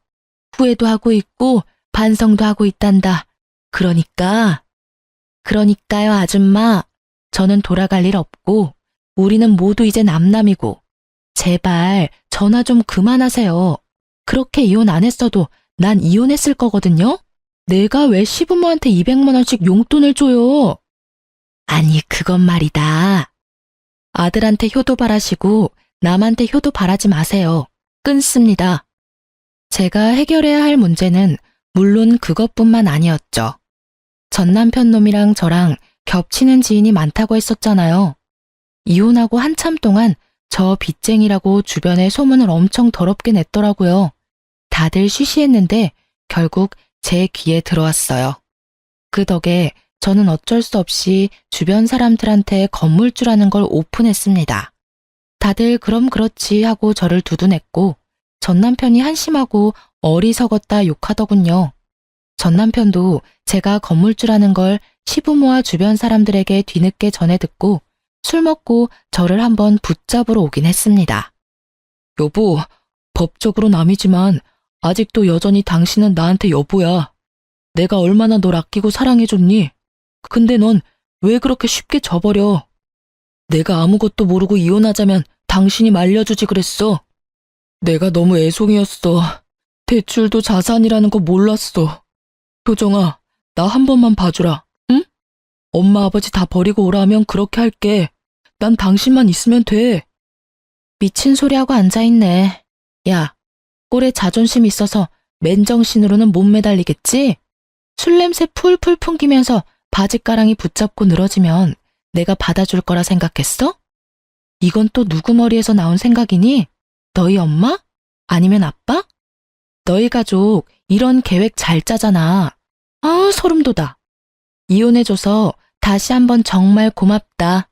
A: 후회도 하고 있고 반성도 하고 있단다. 그러니까요, 아줌마. 저는 돌아갈 일 없고 우리는 모두 이제 남남이고 제발 전화 좀 그만하세요. 그렇게 이혼 안 했어도 난 이혼했을 거거든요. 내가 왜 시부모한테 200만 원씩 용돈을 줘요? 아니, 그건 말이다. 아들한테 효도 바라시고 남한테 효도 바라지 마세요. 끊습니다. 제가 해결해야 할 문제는 물론 그것뿐만 아니었죠. 전 남편 놈이랑 저랑 겹치는 지인이 많다고 했었잖아요. 이혼하고 한참 동안 저 빚쟁이라고 주변에 소문을 엄청 더럽게 냈더라고요. 다들 쉬쉬했는데 결국 제 귀에 들어왔어요. 그 덕에 저는 어쩔 수 없이 주변 사람들한테 건물주라는 걸 오픈했습니다. 다들 그럼 그렇지 하고 저를 두둔했고 전 남편이 한심하고 어리석었다 욕하더군요. 전 남편도 제가 건물주라는 걸 시부모와 주변 사람들에게 뒤늦게 전해 듣고 술 먹고 저를 한번 붙잡으러 오긴 했습니다.
B: 여보, 법적으로 남이지만 아직도 여전히 당신은 나한테 여보야. 내가 얼마나 널 아끼고 사랑해줬니? 근데 넌 왜 그렇게 쉽게 져버려? 내가 아무것도 모르고 이혼하자면 당신이 말려주지 그랬어. 내가 너무 애송이었어. 대출도 자산이라는 거 몰랐어. 효정아, 나 한 번만 봐주라, 응? 엄마 아버지 다 버리고 오라 하면 그렇게 할게. 난 당신만 있으면 돼. 미친 소리하고 앉아있네. 야, 꼴에 자존심 있어서 맨정신으로는 못 매달리겠지? 술 냄새 풀풀 풍기면서 바짓가랑이 붙잡고 늘어지면 내가 받아줄 거라 생각했어? 이건 또 누구 머리에서 나온 생각이니? 너희 엄마? 아니면 아빠? 너희 가족 이런 계획 잘 짜잖아. 아, 소름 돋아. 이혼해줘서 다시 한번 정말 고맙다.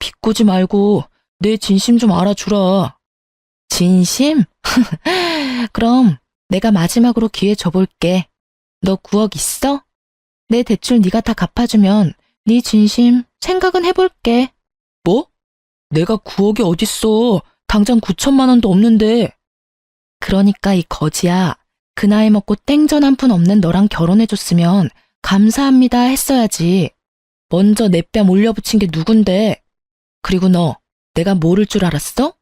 B: 비꼬지 말고 내 진심 좀 알아주라. 진심? 그럼 내가 마지막으로 기회 줘볼게. 너 9억 있어? 내 대출 네가 다 갚아주면 네 진심 생각은 해볼게. 뭐? 내가 9억이 어딨어. 당장 9천만 원도 없는데. 그러니까 이 거지야. 그 나이 먹고 땡전 한 푼 없는 너랑 결혼해줬으면 감사합니다 했어야지. 먼저 내 뺨 올려붙인 게 누군데. 그리고 너 내가 모를 줄 알았어?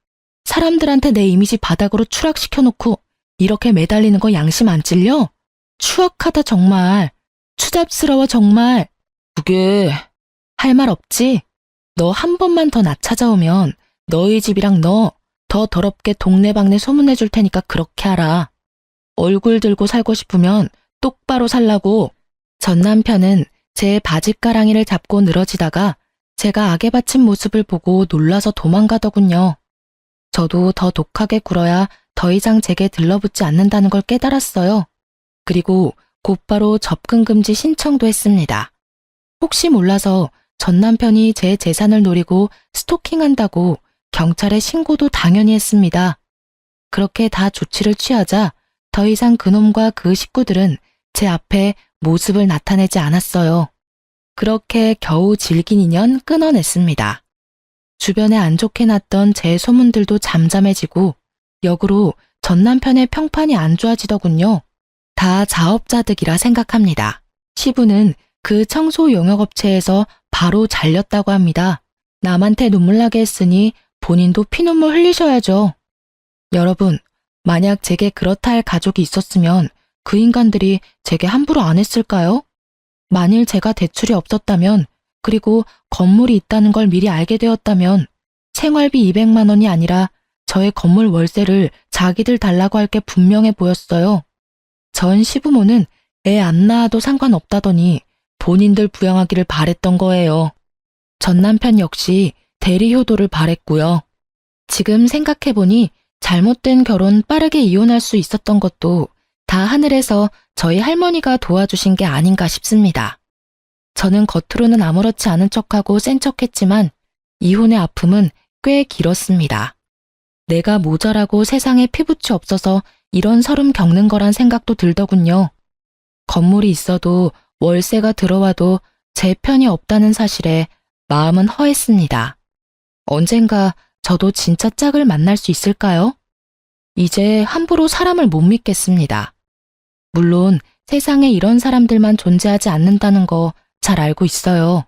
B: 사람들한테 내 이미지 바닥으로 추락시켜놓고 이렇게 매달리는 거 양심 안 찔려? 추악하다 정말. 추잡스러워 정말. 그게 할 말 없지? 너 한 번만 더 나 찾아오면 너희 집이랑 너 더 더럽게 동네방네 소문내줄 테니까 그렇게 하라. 얼굴 들고 살고 싶으면 똑바로 살라고. 전 남편은 제 바짓가랑이를 잡고 늘어지다가 제가 악에 바친 모습을 보고 놀라서 도망가더군요. 저도 더 독하게 굴어야 더 이상 제게 들러붙지 않는다는 걸 깨달았어요. 그리고 곧바로 접근금지 신청도 했습니다. 혹시 몰라서 전 남편이 제 재산을 노리고 스토킹한다고 경찰에 신고도 당연히 했습니다. 그렇게 다 조치를 취하자 더 이상 그놈과 그 식구들은 제 앞에 모습을 나타내지 않았어요. 그렇게 겨우 질긴 인연 끊어냈습니다. 주변에 안 좋게 났던 제 소문들도 잠잠해지고 역으로 전 남편의 평판이 안 좋아지더군요. 다 자업자득이라 생각합니다. 시부는 그 청소 용역업체에서 바로 잘렸다고 합니다. 남한테 눈물 나게 했으니 본인도 피눈물 흘리셔야죠. 여러분, 만약 제게 그렇다 할 가족이 있었으면 그 인간들이 제게 함부로 안 했을까요? 만일 제가 대출이 없었다면, 그리고 건물이 있다는 걸 미리 알게 되었다면 생활비 200만 원이 아니라 저의 건물 월세를 자기들 달라고 할 게 분명해 보였어요. 전 시부모는 애 안 낳아도 상관없다더니 본인들 부양하기를 바랬던 거예요. 전 남편 역시 대리 효도를 바랬고요. 지금 생각해보니 잘못된 결혼 빠르게 이혼할 수 있었던 것도 다 하늘에서 저희 할머니가 도와주신 게 아닌가 싶습니다. 저는 겉으로는 아무렇지 않은 척하고 센 척했지만 이혼의 아픔은 꽤 길었습니다. 내가 모자라고 세상에 피부치 없어서 이런 서름 겪는 거란 생각도 들더군요. 건물이 있어도 월세가 들어와도 제 편이 없다는 사실에 마음은 허했습니다. 언젠가 저도 진짜 짝을 만날 수 있을까요? 이제 함부로 사람을 못 믿겠습니다. 물론 세상에 이런 사람들만 존재하지 않는다는 거 잘 알고 있어요.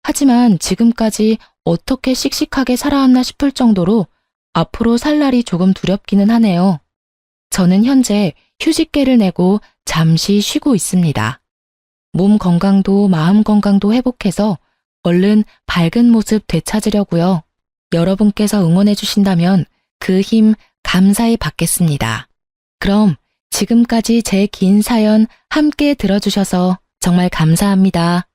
B: 하지만 지금까지 어떻게 씩씩하게 살아왔나 싶을 정도로 앞으로 살 날이 조금 두렵기는 하네요. 저는 현재 휴직계를 내고 잠시 쉬고 있습니다. 몸 건강도 마음 건강도 회복해서 얼른 밝은 모습 되찾으려고요. 여러분께서 응원해 주신다면 그 힘 감사히 받겠습니다. 그럼 지금까지 제 긴 사연 함께 들어주셔서 정말 감사합니다.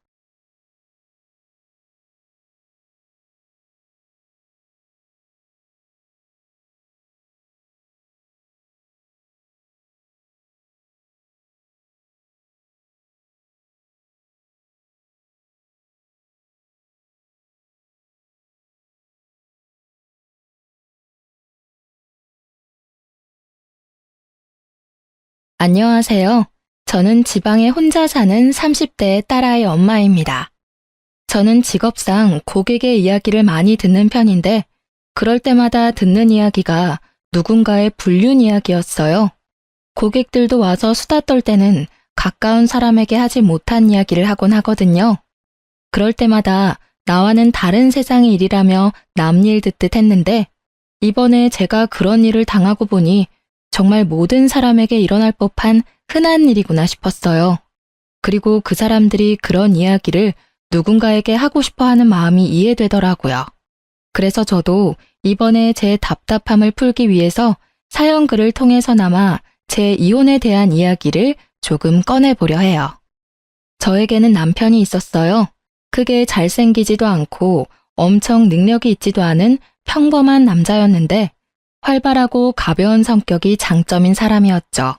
B: 안녕하세요. 저는 지방에 혼자 사는 30대 딸아이 엄마입니다. 저는 직업상 고객의 이야기를 많이 듣는 편인데 그럴 때마다 듣는 이야기가 누군가의 불륜 이야기였어요. 고객들도 와서 수다 떨 때는 가까운 사람에게 하지 못한 이야기를 하곤 하거든요. 그럴 때마다 나와는 다른 세상의 일이라며 남 일 듣듯 했는데 이번에 제가 그런 일을 당하고 보니 정말 모든 사람에게 일어날 법한 흔한 일이구나 싶었어요. 그리고 그 사람들이 그런 이야기를 누군가에게 하고 싶어 하는 마음이 이해되더라고요. 그래서 저도
A: 이번에 제 답답함을 풀기 위해서 사연글을 통해서나마 제 이혼에 대한 이야기를 조금 꺼내보려 해요. 저에게는 남편이 있었어요. 크게 잘생기지도 않고 엄청 능력이 있지도 않은 평범한 남자였는데 활발하고 가벼운 성격이 장점인 사람이었죠.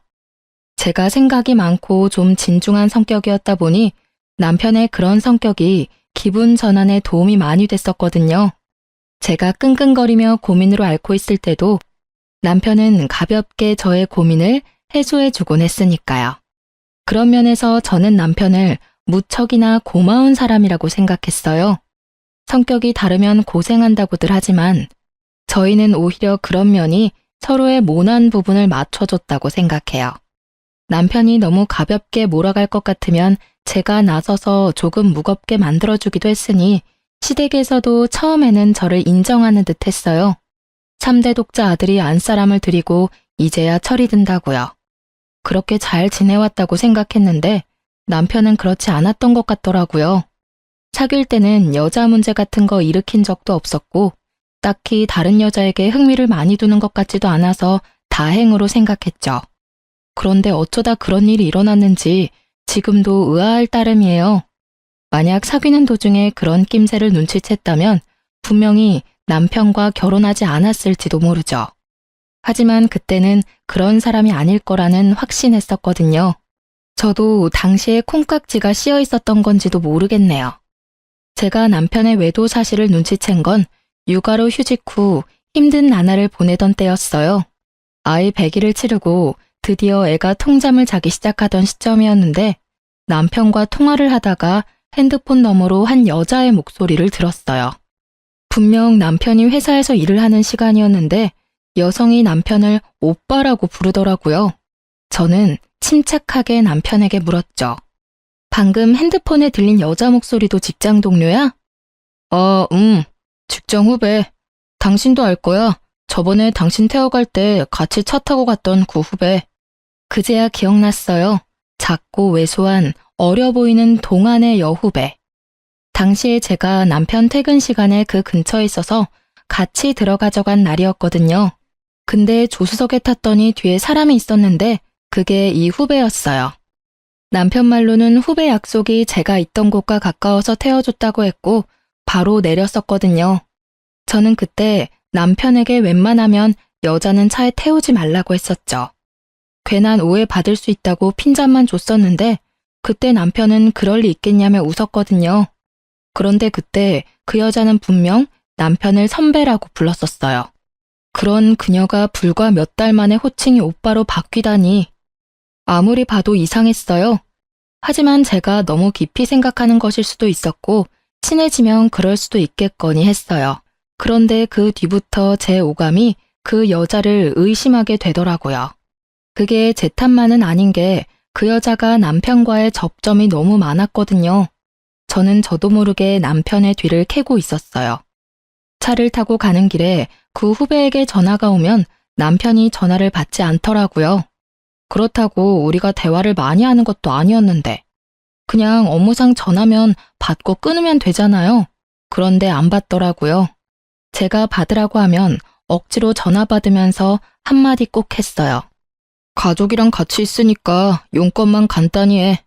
A: 제가 생각이 많고 좀 진중한 성격이었다 보니 남편의 그런 성격이 기분 전환에 도움이 많이 됐었거든요. 제가 끙끙거리며 고민으로 앓고 있을 때도 남편은 가볍게 저의 고민을 해소해주곤 했으니까요. 그런 면에서 저는 남편을 무척이나 고마운 사람이라고 생각했어요. 성격이 다르면 고생한다고들 하지만 저희는 오히려 그런 면이 서로의 모난 부분을 맞춰줬다고 생각해요. 남편이 너무 가볍게 몰아갈 것 같으면 제가 나서서 조금 무겁게 만들어주기도 했으니 시댁에서도 처음에는 저를 인정하는 듯 했어요. 3대 독자 아들이 안사람을 들이고 이제야 철이 든다고요. 그렇게 잘 지내왔다고 생각했는데 남편은 그렇지 않았던 것 같더라고요. 사귈 때는 여자 문제 같은 거 일으킨 적도 없었고 딱히 다른 여자에게 흥미를 많이 두는 것 같지도 않아서 다행으로 생각했죠. 그런데 어쩌다 그런 일이 일어났는지 지금도 의아할 따름이에요. 만약 사귀는 도중에 그런 낌새를 눈치챘다면 분명히 남편과 결혼하지 않았을지도 모르죠. 하지만 그때는 그런 사람이 아닐 거라는 확신했었거든요. 저도 당시에 콩깍지가 씌어 있었던 건지도 모르겠네요. 제가 남편의 외도 사실을 눈치챈 건 육아로 휴직 후 힘든 나날을 보내던 때였어요. 아이 100일을 치르고 드디어 애가 통잠을 자기 시작하던 시점이었는데 남편과 통화를 하다가 핸드폰 너머로 한 여자의 목소리를 들었어요. 분명 남편이 회사에서 일을 하는 시간이었는데 여성이 남편을 오빠라고 부르더라고요. 저는 침착하게 남편에게 물었죠. 방금 핸드폰에 들린 여자 목소리도 직장 동료야? 직장 후배. 당신도 알 거야. 저번에 당신 태워갈 때 같이 차 타고 갔던 그 후배. 그제야 기억났어요. 작고 왜소한 어려 보이는 동안의 여후배. 당시에 제가 남편 퇴근 시간에 그 근처에 있어서 같이 들어가져간 날이었거든요. 근데 조수석에 탔더니 뒤에 사람이 있었는데 그게 이 후배였어요. 남편 말로는 후배 약속이 제가 있던 곳과 가까워서 태워줬다고 했고 바로 내렸었거든요. 저는 그때 남편에게 웬만하면 여자는 차에 태우지 말라고 했었죠. 괜한 오해 받을 수 있다고 핀잔만 줬었는데 그때 남편은 그럴 리 있겠냐며 웃었거든요. 그런데 그때 그 여자는 분명 남편을 선배라고 불렀었어요. 그런 그녀가 불과 몇 달 만에 호칭이 오빠로 바뀌다니 아무리 봐도 이상했어요. 하지만 제가 너무 깊이 생각하는 것일 수도 있었고 친해지면 그럴 수도 있겠거니 했어요. 그런데 그 뒤부터 제 오감이 그 여자를 의심하게 되더라고요. 그게 제 탓만은 아닌 게 그 여자가 남편과의 접점이 너무 많았거든요. 저는 저도 모르게 남편의 뒤를 캐고 있었어요. 차를 타고 가는 길에 그 후배에게 전화가 오면 남편이 전화를 받지 않더라고요. 그렇다고 우리가 대화를 많이 하는 것도 아니었는데 그냥 업무상 전화면 받고 끊으면 되잖아요. 그런데 안 받더라고요. 제가 받으라고 하면 억지로 전화 받으면서 한마디 꼭 했어요. 가족이랑 같이 있으니까 용건만 간단히 해.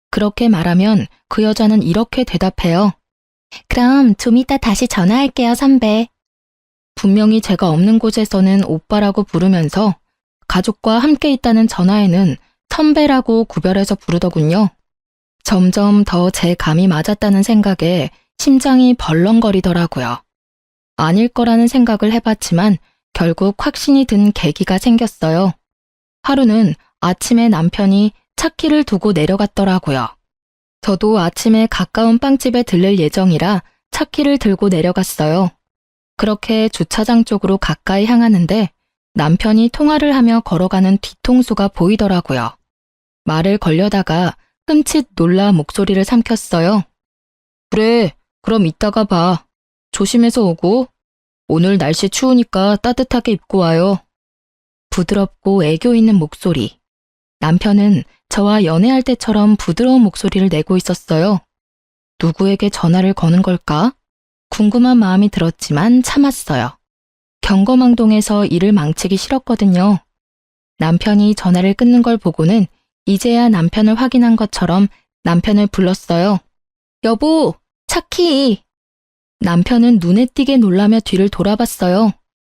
A: 그렇게 말하면 그 여자는 이렇게 대답해요. 그럼 좀 이따 다시 전화할게요, 선배. 분명히 제가 없는 곳에서는 오빠라고 부르면서 가족과 함께 있다는 전화에는 선배라고 구별해서 부르더군요. 점점 더 제 감이 맞았다는 생각에 심장이 벌렁거리더라고요. 아닐 거라는 생각을 해봤지만 결국 확신이 든 계기가 생겼어요. 하루는 아침에 남편이 차키를 두고 내려갔더라고요. 저도 아침에 가까운 빵집에 들릴 예정이라 차키를 들고 내려갔어요. 그렇게 주차장 쪽으로 가까이 향하는데 남편이 통화를 하며 걸어가는 뒤통수가 보이더라고요. 말을 걸려다가 흠칫 놀라 목소리를 삼켰어요. 그래, 그럼 이따가 봐. 조심해서 오고. 오늘 날씨 추우니까 따뜻하게 입고 와요. 부드럽고 애교 있는 목소리. 남편은 저와 연애할 때처럼 부드러운 목소리를 내고 있었어요. 누구에게 전화를 거는 걸까? 궁금한 마음이 들었지만 참았어요. 경거망동해서 일을 망치기 싫었거든요. 남편이 전화를 끊는 걸 보고는 이제야 남편을 확인한 것처럼 남편을 불렀어요. 여보, 차키! 남편은 눈에 띄게 놀라며 뒤를 돌아봤어요.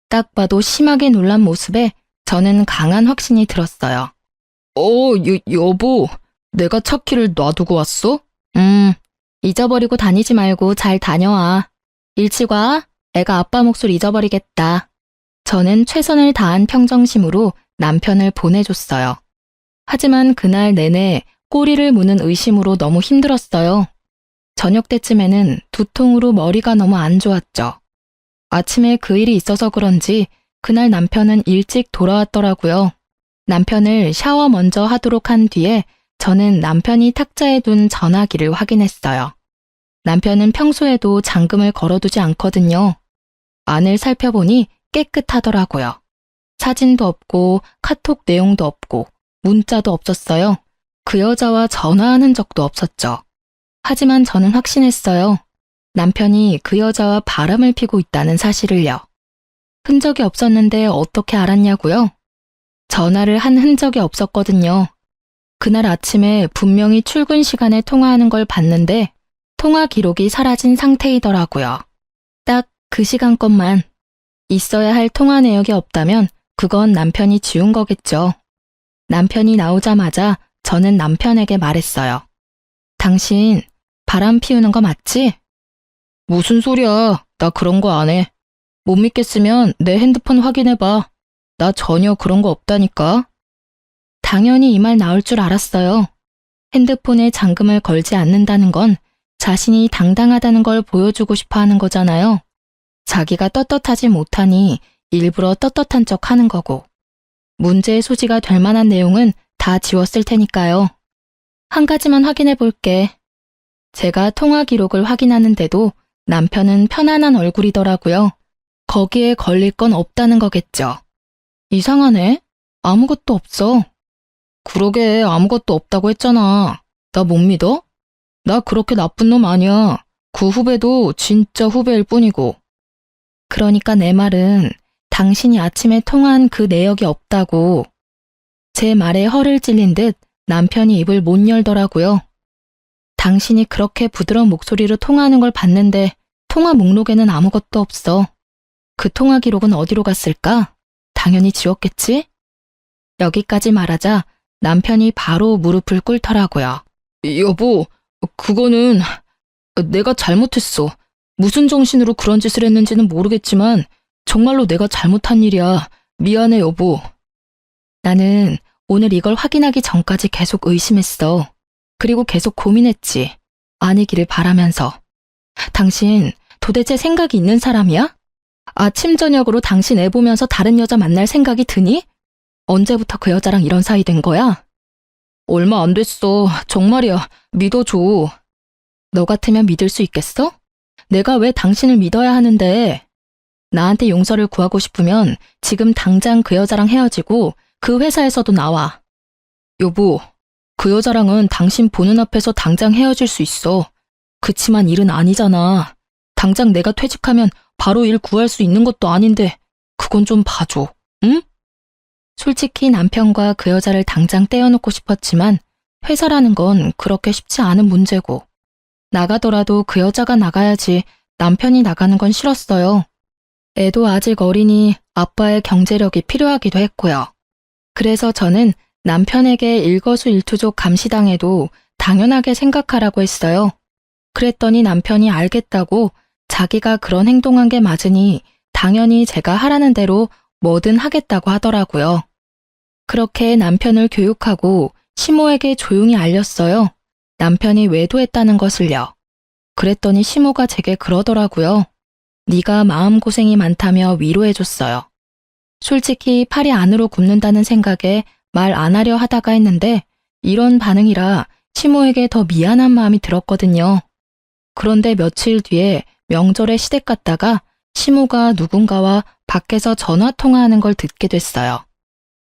A: 딱 봐도 심하게 놀란 모습에 저는 강한 확신이 들었어요.
B: 여보, 내가 차키를 놔두고 왔어?
A: 잊어버리고 다니지 말고 잘 다녀와. 일찍 와. 애가 아빠 몫을 잊어버리겠다. 저는 최선을 다한 평정심으로 남편을 보내줬어요. 하지만 그날 내내 꼬리를 무는 의심으로 너무 힘들었어요. 저녁 때쯤에는 두통으로 머리가 너무 안 좋았죠. 아침에 그 일이 있어서 그런지 그날 남편은 일찍 돌아왔더라고요. 남편을 샤워 먼저 하도록 한 뒤에 저는 남편이 탁자에 둔 전화기를 확인했어요. 남편은 평소에도 잠금을 걸어두지 않거든요. 안을 살펴보니 깨끗하더라고요. 사진도 없고 카톡 내용도 없고 문자도 없었어요. 그 여자와 전화하는 적도 없었죠. 하지만 저는 확신했어요. 남편이 그 여자와 바람을 피고 있다는 사실을요. 흔적이 없었는데 어떻게 알았냐고요? 전화를 한 흔적이 없었거든요. 그날 아침에 분명히 출근 시간에 통화하는 걸 봤는데 통화 기록이 사라진 상태이더라고요. 딱 그 시간 것만. 있어야 할 통화 내역이 없다면 그건 남편이 지운 거겠죠. 남편이 나오자마자 저는 남편에게 말했어요. 당신 바람 피우는 거 맞지?
B: 무슨 소리야. 나 그런 거 안 해. 못 믿겠으면 내 핸드폰 확인해봐. 나 전혀 그런 거 없다니까.
A: 당연히 이 말 나올 줄 알았어요. 핸드폰에 잠금을 걸지 않는다는 건 자신이 당당하다는 걸 보여주고 싶어 하는 거잖아요. 자기가 떳떳하지 못하니 일부러 떳떳한 척 하는 거고. 문제의 소지가 될 만한 내용은 다 지웠을 테니까요. 한 가지만 확인해 볼게. 제가 통화 기록을 확인하는데도 남편은 편안한 얼굴이더라고요. 거기에 걸릴 건 없다는 거겠죠. 이상하네. 아무것도 없어.
B: 그러게 아무것도 없다고 했잖아. 나 못 믿어? 나 그렇게 나쁜 놈 아니야. 그 후배도 진짜 후배일 뿐이고.
A: 그러니까 내 말은 당신이 아침에 통화한 그 내역이 없다고. 제 말에 허를 찔린 듯 남편이 입을 못 열더라고요. 당신이 그렇게 부드러운 목소리로 통화하는 걸 봤는데 통화 목록에는 아무것도 없어. 그 통화 기록은 어디로 갔을까? 당연히 지웠겠지? 여기까지 말하자 남편이 바로 무릎을 꿇더라고요.
B: 여보, 그거는 내가 잘못했어. 무슨 정신으로 그런 짓을 했는지는 모르겠지만 정말로 내가 잘못한 일이야. 미안해, 여보.
A: 나는 오늘 이걸 확인하기 전까지 계속 의심했어. 그리고 계속 고민했지. 아니기를 바라면서. 당신 도대체 생각이 있는 사람이야? 아침 저녁으로 당신 애 보면서 다른 여자 만날 생각이 드니? 언제부터 그 여자랑 이런 사이 된 거야?
B: 얼마 안 됐어. 정말이야. 믿어줘.
A: 너 같으면 믿을 수 있겠어? 내가 왜 당신을 믿어야 하는데? 나한테 용서를 구하고 싶으면 지금 당장 그 여자랑 헤어지고 그 회사에서도 나와.
B: 여보, 그 여자랑은 당신 보는 앞에서 당장 헤어질 수 있어. 그치만 일은 아니잖아. 당장 내가 퇴직하면 바로 일 구할 수 있는 것도 아닌데 그건 좀 봐줘. 응?
A: 솔직히 남편과 그 여자를 당장 떼어놓고 싶었지만 회사라는 건 그렇게 쉽지 않은 문제고 나가더라도 그 여자가 나가야지 남편이 나가는 건 싫었어요. 애도 아직 어리니 아빠의 경제력이 필요하기도 했고요. 그래서 저는 남편에게 일거수일투족 감시당해도 당연하게 생각하라고 했어요. 그랬더니 남편이 알겠다고 자기가 그런 행동한 게 맞으니 당연히 제가 하라는 대로 뭐든 하겠다고 하더라고요. 그렇게 남편을 교육하고 시모에게 조용히 알렸어요. 남편이 외도했다는 것을요. 그랬더니 시모가 제게 그러더라고요. 네가 마음고생이 많다며 위로해줬어요. 솔직히 팔이 안으로 굽는다는 생각에 말 안 하려 하다가 했는데 이런 반응이라 시모에게 더 미안한 마음이 들었거든요. 그런데 며칠 뒤에 명절에 시댁 갔다가 시모가 누군가와 밖에서 전화 통화하는 걸 듣게 됐어요.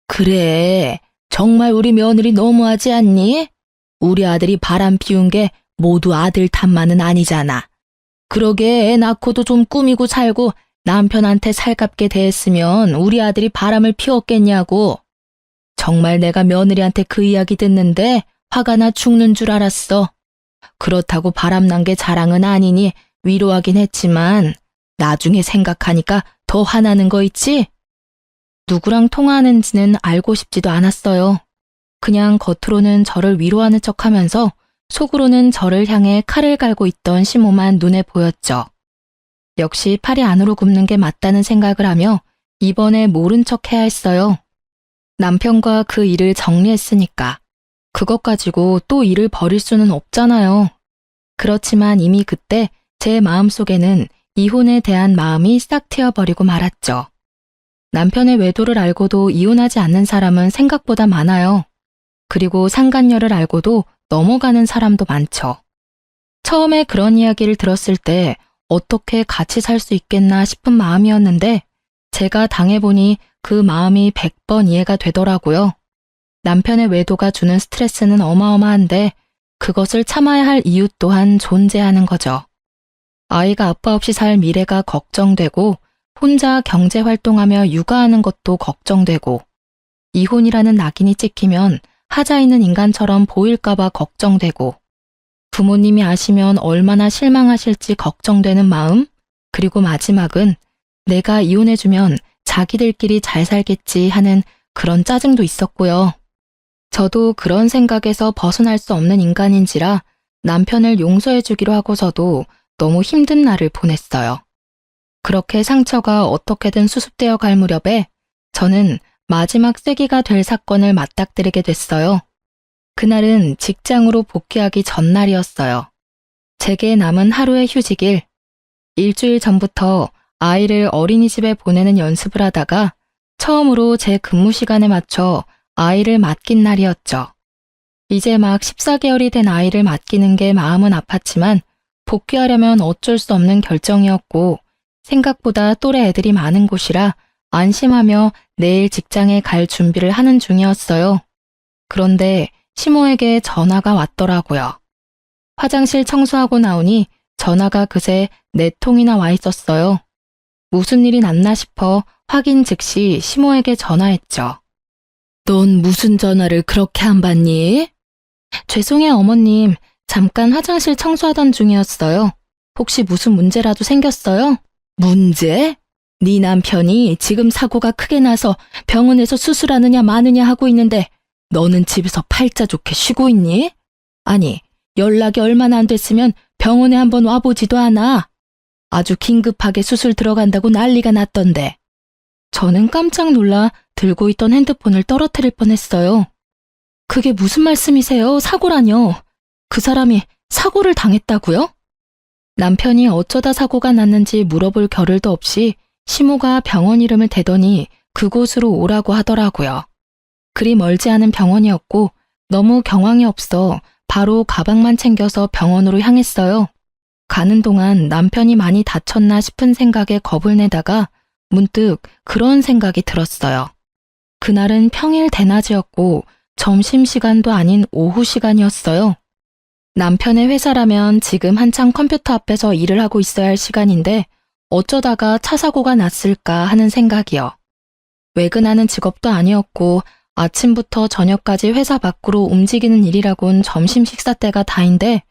B: 그래, 정말 우리 며느리 너무하지 않니? 우리 아들이 바람 피운 게 모두 아들 탓만은 아니잖아. 그러게 애 낳고도 좀 꾸미고 살고 남편한테 살갑게 대했으면 우리 아들이 바람을 피웠겠냐고. 정말 내가 며느리한테 그 이야기 듣는데 화가 나 죽는 줄 알았어. 그렇다고 바람난 게 자랑은 아니니 위로하긴 했지만 나중에 생각하니까 더 화나는 거 있지? 누구랑 통화하는지는 알고 싶지도 않았어요. 그냥 겉으로는 저를 위로하는 척하면서 속으로는 저를 향해 칼을 갈고 있던 시모만 눈에 보였죠. 역시 팔이 안으로 굽는 게 맞다는 생각을 하며 이번에 모른 척 해야 했어요. 남편과 그 일을 정리했으니까. 그것 가지고 또 일을 벌일 수는 없잖아요. 그렇지만 이미 그때 제 마음속에는 이혼에 대한 마음이 싹 트여버리고 말았죠. 남편의 외도를 알고도 이혼하지 않는 사람은 생각보다 많아요. 그리고 상간녀를 알고도 넘어가는 사람도 많죠. 처음에 그런 이야기를 들었을 때 어떻게 같이 살 수 있겠나 싶은 마음이었는데 제가 당해보니 그 마음이 100번 이해가 되더라고요. 남편의 외도가 주는 스트레스는 어마어마한데 그것을 참아야 할 이유 또한 존재하는 거죠. 아이가 아빠 없이 살 미래가 걱정되고 혼자 경제활동하며 육아하는 것도 걱정되고 이혼이라는 낙인이 찍히면 하자 있는 인간처럼 보일까봐 걱정되고 부모님이 아시면 얼마나 실망하실지 걱정되는 마음, 그리고 마지막은 내가 이혼해주면 자기들끼리 잘 살겠지 하는 그런 짜증도 있었고요. 저도 그런 생각에서 벗어날 수 없는 인간인지라 남편을 용서해주기로 하고서도 너무 힘든 날을 보냈어요. 그렇게 상처가 어떻게든 수습되어 갈 무렵에 저는 마지막 쐐기가 될 사건을 맞닥뜨리게 됐어요. 그날은 직장으로 복귀하기 전날이었어요. 제게 남은 하루의 휴직일. 일주일 전부터 아이를 어린이집에 보내는 연습을 하다가 처음으로 제 근무 시간에 맞춰 아이를 맡긴 날이었죠. 이제 막 14개월이 된 아이를 맡기는 게 마음은 아팠지만 복귀하려면 어쩔 수 없는 결정이었고 생각보다 또래 애들이 많은 곳이라 안심하며 내일 직장에 갈 준비를 하는 중이었어요. 그런데 시모에게 전화가 왔더라고요. 화장실 청소하고 나오니 전화가 그새 4통이나 와 있었어요. 무슨 일이 났나 싶어 확인 즉시 시모에게 전화했죠. 넌 무슨 전화를 그렇게 안 받니? 죄송해요, 어머님. 잠깐 화장실 청소하던 중이었어요. 혹시 무슨 문제라도 생겼어요? 문제? 네 남편이 지금 사고가 크게 나서 병원에서 수술하느냐 마느냐 하고 있는데 너는 집에서 팔자 좋게 쉬고 있니? 아니, 연락이 얼마나 안 됐으면 병원에 한번 와보지도 않아. 아주 긴급하게 수술 들어간다고 난리가 났던데. 저는 깜짝 놀라 들고 있던 핸드폰을 떨어뜨릴 뻔했어요. 그게 무슨 말씀이세요? 사고라뇨. 그 사람이 사고를 당했다고요? 남편이 어쩌다 사고가 났는지 물어볼 겨를도 없이 시모가 병원 이름을 대더니 그곳으로 오라고 하더라고요. 그리 멀지 않은 병원이었고 너무 경황이 없어 바로 가방만 챙겨서 병원으로 향했어요. 가는 동안 남편이 많이 다쳤나 싶은 생각에 겁을 내다가 문득 그런 생각이 들었어요. 그날은 평일 대낮이었고 점심시간도 아닌 오후 시간이었어요. 남편의 회사라면 지금 한창 컴퓨터 앞에서 일을 하고 있어야 할 시간인데 어쩌다가 차 사고가 났을까 하는 생각이요. 외근하는 직업도 아니었고 아침부터 저녁까지 회사 밖으로 움직이는 일이라곤 점심 식사 때가 다인데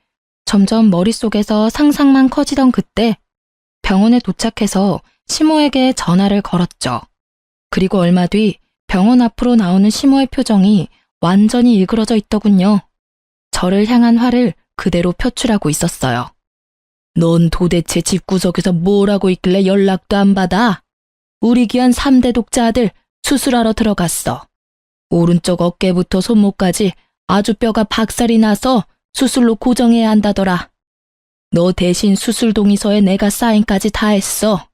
B: 점점 머릿속에서 상상만 커지던 그때 병원에 도착해서 시모에게 전화를 걸었죠. 그리고 얼마 뒤 병원 앞으로 나오는 시모의 표정이 완전히 일그러져 있더군요. 저를 향한 화를 그대로 표출하고 있었어요. 넌 도대체 집구석에서 뭘 하고 있길래 연락도 안 받아? 우리 귀한 3대 독자 아들 수술하러 들어갔어. 오른쪽 어깨부터 손목까지 아주 뼈가 박살이 나서 수술로 고정해야 한다더라. 너 대신 수술 동의서에 내가 사인까지 다 했어.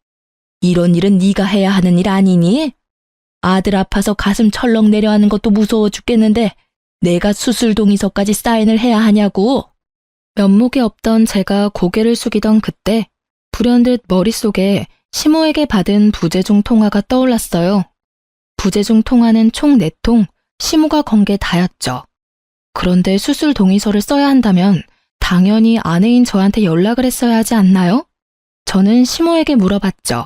B: 이런 일은 네가 해야 하는 일 아니니? 아들 아파서 가슴 철렁 내려하는 것도 무서워 죽겠는데 내가 수술 동의서까지 사인을 해야 하냐고. 면목이 없던 제가 고개를 숙이던 그때 불현듯 머릿속에 시모에게 받은 부재중 통화가 떠올랐어요. 부재중 통화는 총 4통, 시모가 건 게 다였죠. 그런데 수술 동의서를 써야 한다면 당연히 아내인 저한테 연락을 했어야 하지 않나요? 저는 시모에게 물어봤죠.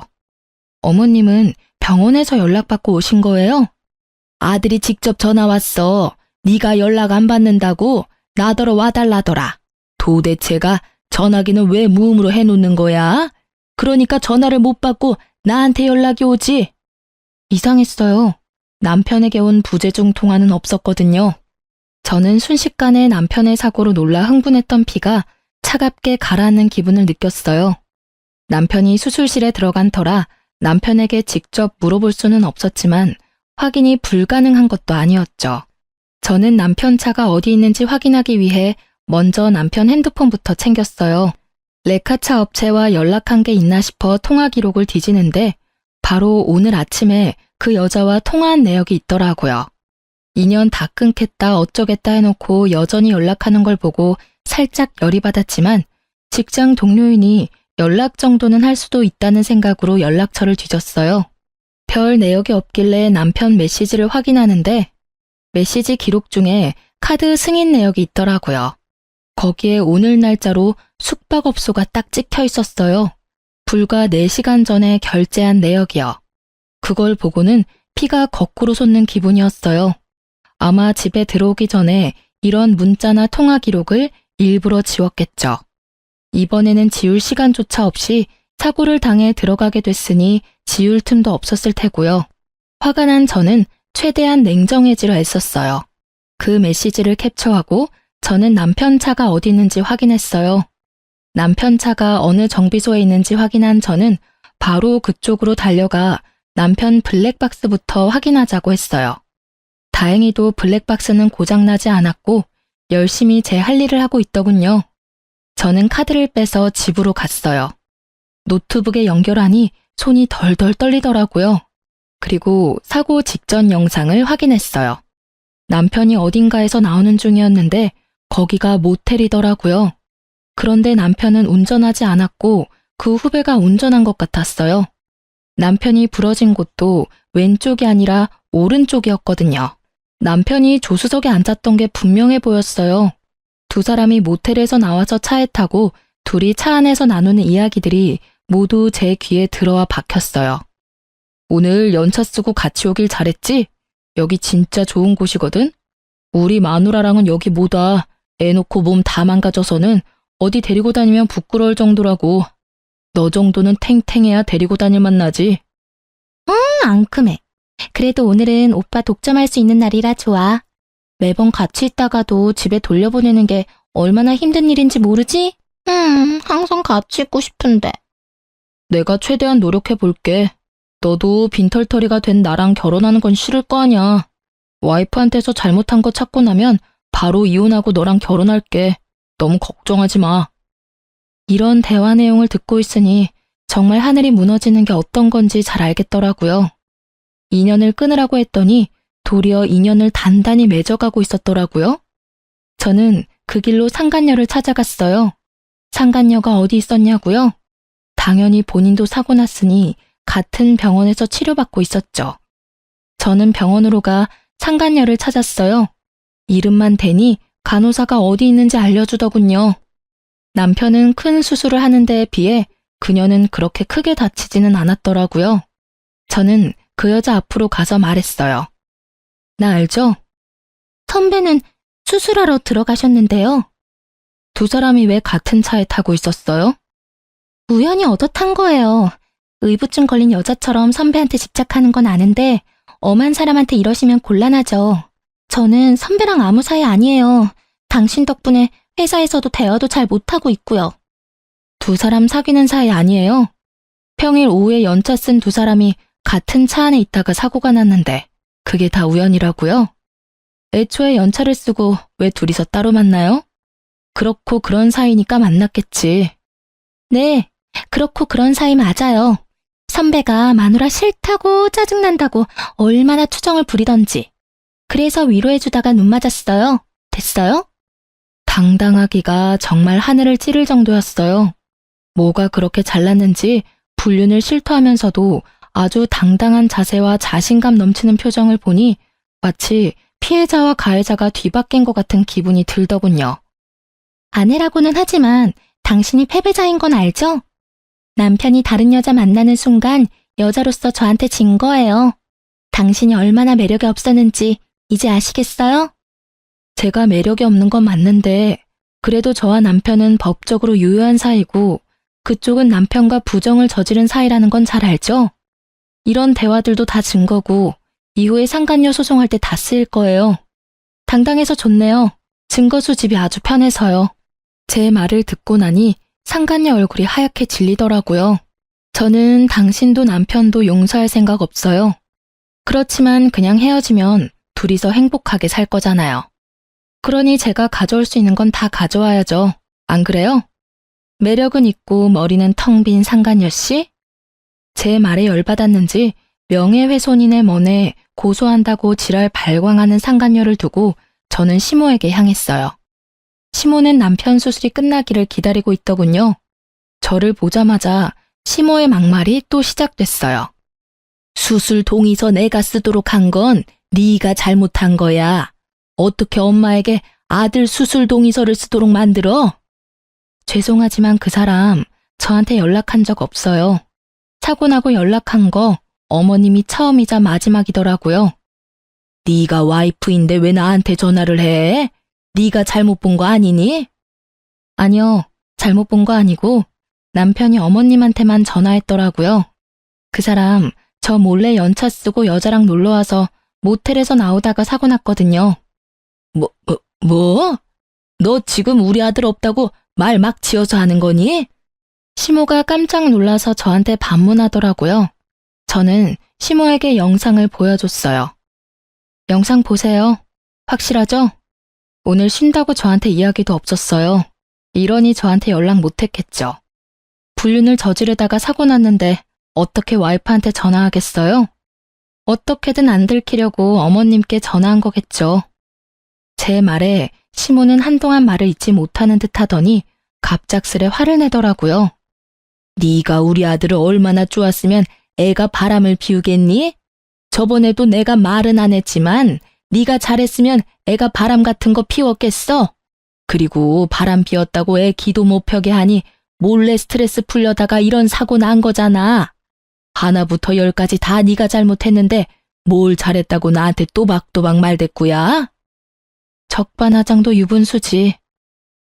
A: 어머님은 병원에서 연락받고 오신 거예요? 아들이 직접 전화 왔어. 네가 연락 안 받는다고 나더러 와달라더라. 도대체가 전화기는 왜 무음으로 해놓는 거야? 그러니까 전화를 못 받고 나한테 연락이 오지. 이상했어요. 남편에게 온 부재중 통화는 없었거든요. 저는 순식간에 남편의 사고로 놀라 흥분했던 피가 차갑게 가라앉는 기분을 느꼈어요. 남편이 수술실에 들어간 터라 남편에게 직접 물어볼 수는 없었지만 확인이 불가능한 것도 아니었죠. 저는 남편 차가 어디 있는지 확인하기 위해 먼저 남편 핸드폰부터 챙겼어요. 레카차 업체와 연락한 게 있나 싶어 통화 기록을 뒤지는데 바로 오늘 아침에 그 여자와 통화한 내역이 있더라고요. 인연 다 끊겠다 어쩌겠다 해놓고 여전히 연락하는 걸 보고 살짝 열이 받았지만 직장 동료이니 연락 정도는 할 수도 있다는 생각으로 연락처를 뒤졌어요. 별 내역이 없길래 남편 메시지를 확인하는데 메시지 기록 중에 카드 승인 내역이 있더라고요. 거기에 오늘 날짜로 숙박업소가 딱 찍혀 있었어요. 불과 4시간 전에 결제한 내역이요. 그걸 보고는 피가 거꾸로 솟는 기분이었어요. 아마 집에 들어오기 전에 이런 문자나 통화 기록을 일부러 지웠겠죠. 이번에는 지울 시간조차 없이 사고를 당해 들어가게 됐으니 지울 틈도 없었을 테고요. 화가 난 저는 최대한 냉정해지려 애썼어요. 그 메시지를 캡처하고 저는 남편 차가 어디 있는지 확인했어요. 남편 차가 어느 정비소에 있는지 확인한 저는 바로 그쪽으로 달려가 남편 블랙박스부터 확인하자고 했어요. 다행히도 블랙박스는 고장나지 않았고 열심히 제 할 일을 하고 있더군요. 저는 카드를 빼서 집으로 갔어요. 노트북에 연결하니 손이 덜덜 떨리더라고요. 그리고 사고 직전 영상을 확인했어요. 남편이 어딘가에서 나오는 중이었는데 거기가 모텔이더라고요. 그런데 남편은 운전하지 않았고 그 후배가 운전한 것 같았어요. 남편이 부러진 곳도 왼쪽이 아니라 오른쪽이었거든요. 남편이 조수석에 앉았던 게 분명해 보였어요. 두 사람이 모텔에서 나와서 차에 타고 둘이 차 안에서 나누는 이야기들이 모두 제 귀에 들어와 박혔어요. 오늘 연차 쓰고 같이 오길 잘했지? 여기 진짜 좋은 곳이거든? 우리 마누라랑은 여기 못 와. 애 놓고 몸 다 망가져서는 어디 데리고 다니면 부끄러울 정도라고. 너 정도는 탱탱해야 데리고 다닐 만나지.
C: 앙큼해. 그래도 오늘은 오빠 독점할 수 있는 날이라 좋아. 매번 같이 있다가도 집에 돌려보내는 게 얼마나 힘든 일인지 모르지? 항상 같이 있고 싶은데.
B: 내가 최대한 노력해 볼게. 너도 빈털터리가 된 나랑 결혼하는 건 싫을 거 아냐. 와이프한테서 잘못한 거 찾고 나면 바로 이혼하고 너랑 결혼할게. 너무 걱정하지 마.
A: 이런 대화 내용을 듣고 있으니 정말 하늘이 무너지는 게 어떤 건지 잘 알겠더라고요. 인연을 끊으라고 했더니 도리어 인연을 단단히 맺어가고 있었더라고요. 저는 그 길로 상간녀를 찾아갔어요. 상간녀가 어디 있었냐고요? 당연히 본인도 사고 났으니 같은 병원에서 치료받고 있었죠. 저는 병원으로 가 상간녀를 찾았어요. 이름만 대니 간호사가 어디 있는지 알려주더군요. 남편은 큰 수술을 하는 데에 비해 그녀는 그렇게 크게 다치지는 않았더라고요. 저는 그 여자 앞으로 가서 말했어요. 나 알죠?
C: 선배는 수술하러 들어가셨는데요.
A: 두 사람이 왜 같은 차에 타고 있었어요?
C: 우연히 얻어 탄 거예요. 의부증 걸린 여자처럼 선배한테 집착하는 건 아는데 엄한 사람한테 이러시면 곤란하죠. 저는 선배랑 아무 사이 아니에요. 당신 덕분에 회사에서도 대화도 잘 못하고 있고요.
A: 두 사람 사귀는 사이 아니에요? 평일 오후에 연차 쓴 두 사람이 같은 차 안에 있다가 사고가 났는데 그게 다 우연이라고요? 애초에 연차를 쓰고 왜 둘이서 따로 만나요? 그렇고 그런 사이니까 만났겠지.
C: 네, 그렇고 그런 사이 맞아요. 선배가 마누라 싫다고 짜증난다고 얼마나 투정을 부리던지. 그래서 위로해주다가 눈 맞았어요. 됐어요?
A: 당당하기가 정말 하늘을 찌를 정도였어요. 뭐가 그렇게 잘났는지 불륜을 싫어하면서도 아주 당당한 자세와 자신감 넘치는 표정을 보니 마치 피해자와 가해자가 뒤바뀐 것 같은 기분이 들더군요.
C: 아내라고는 하지만 당신이 패배자인 건 알죠? 남편이 다른 여자 만나는 순간 여자로서 저한테 진 거예요. 당신이 얼마나 매력이 없었는지 이제 아시겠어요?
A: 제가 매력이 없는 건 맞는데 그래도 저와 남편은 법적으로 유효한 사이고 그쪽은 남편과 부정을 저지른 사이라는 건 잘 알죠? 이런 대화들도 다 증거고 이후에 상간녀 소송할 때 다 쓰일 거예요. 당당해서 좋네요. 증거 수집이 아주 편해서요. 제 말을 듣고 나니 상간녀 얼굴이 하얗게 질리더라고요. 저는 당신도 남편도 용서할 생각 없어요. 그렇지만 그냥 헤어지면 둘이서 행복하게 살 거잖아요. 그러니 제가 가져올 수 있는 건 다 가져와야죠. 안 그래요? 매력은 있고 머리는 텅 빈 상간녀 씨? 제 말에 열받았는지 명예훼손인의 먼에 고소한다고 지랄 발광하는 상간녀를 두고 저는 시모에게 향했어요. 시모는 남편 수술이 끝나기를 기다리고 있더군요. 저를 보자마자 시모의 막말이 또 시작됐어요. 수술 동의서 내가 쓰도록 한 건 네가 잘못한 거야. 어떻게 엄마에게 아들 수술 동의서를 쓰도록 만들어? 죄송하지만 그 사람 저한테 연락한 적 없어요. 사고 나고 연락한 거 어머님이 처음이자 마지막이더라고요. 네가 와이프인데 왜 나한테 전화를 해? 네가 잘못 본 거 아니니? 아니요, 잘못 본 거 아니고 남편이 어머님한테만 전화했더라고요. 그 사람 저 몰래 연차 쓰고 여자랑 놀러와서 모텔에서 나오다가 사고 났거든요. 뭐? 너 지금 우리 아들 없다고 말 막 지어서 하는 거니? 시모가 깜짝 놀라서 저한테 반문하더라고요. 저는 시모에게 영상을 보여줬어요. 영상 보세요. 확실하죠? 오늘 쉰다고 저한테 이야기도 없었어요. 이러니 저한테 연락 못했겠죠. 불륜을 저지르다가 사고 났는데 어떻게 와이프한테 전화하겠어요? 어떻게든 안 들키려고 어머님께 전화한 거겠죠. 제 말에 시모는 한동안 말을 잊지 못하는 듯 하더니 갑작스레 화를 내더라고요. 네가 우리 아들을 얼마나 쪼았으면 애가 바람을 피우겠니? 저번에도 내가 말은 안 했지만 네가 잘했으면 애가 바람 같은 거 피웠겠어? 그리고 바람 피웠다고 애 기도 못 펴게 하니 몰래 스트레스 풀려다가 이런 사고 난 거잖아. 하나부터 열까지 다 네가 잘못했는데 뭘 잘했다고 나한테 또박또박 말대꾸야? 적반하장도 유분수지.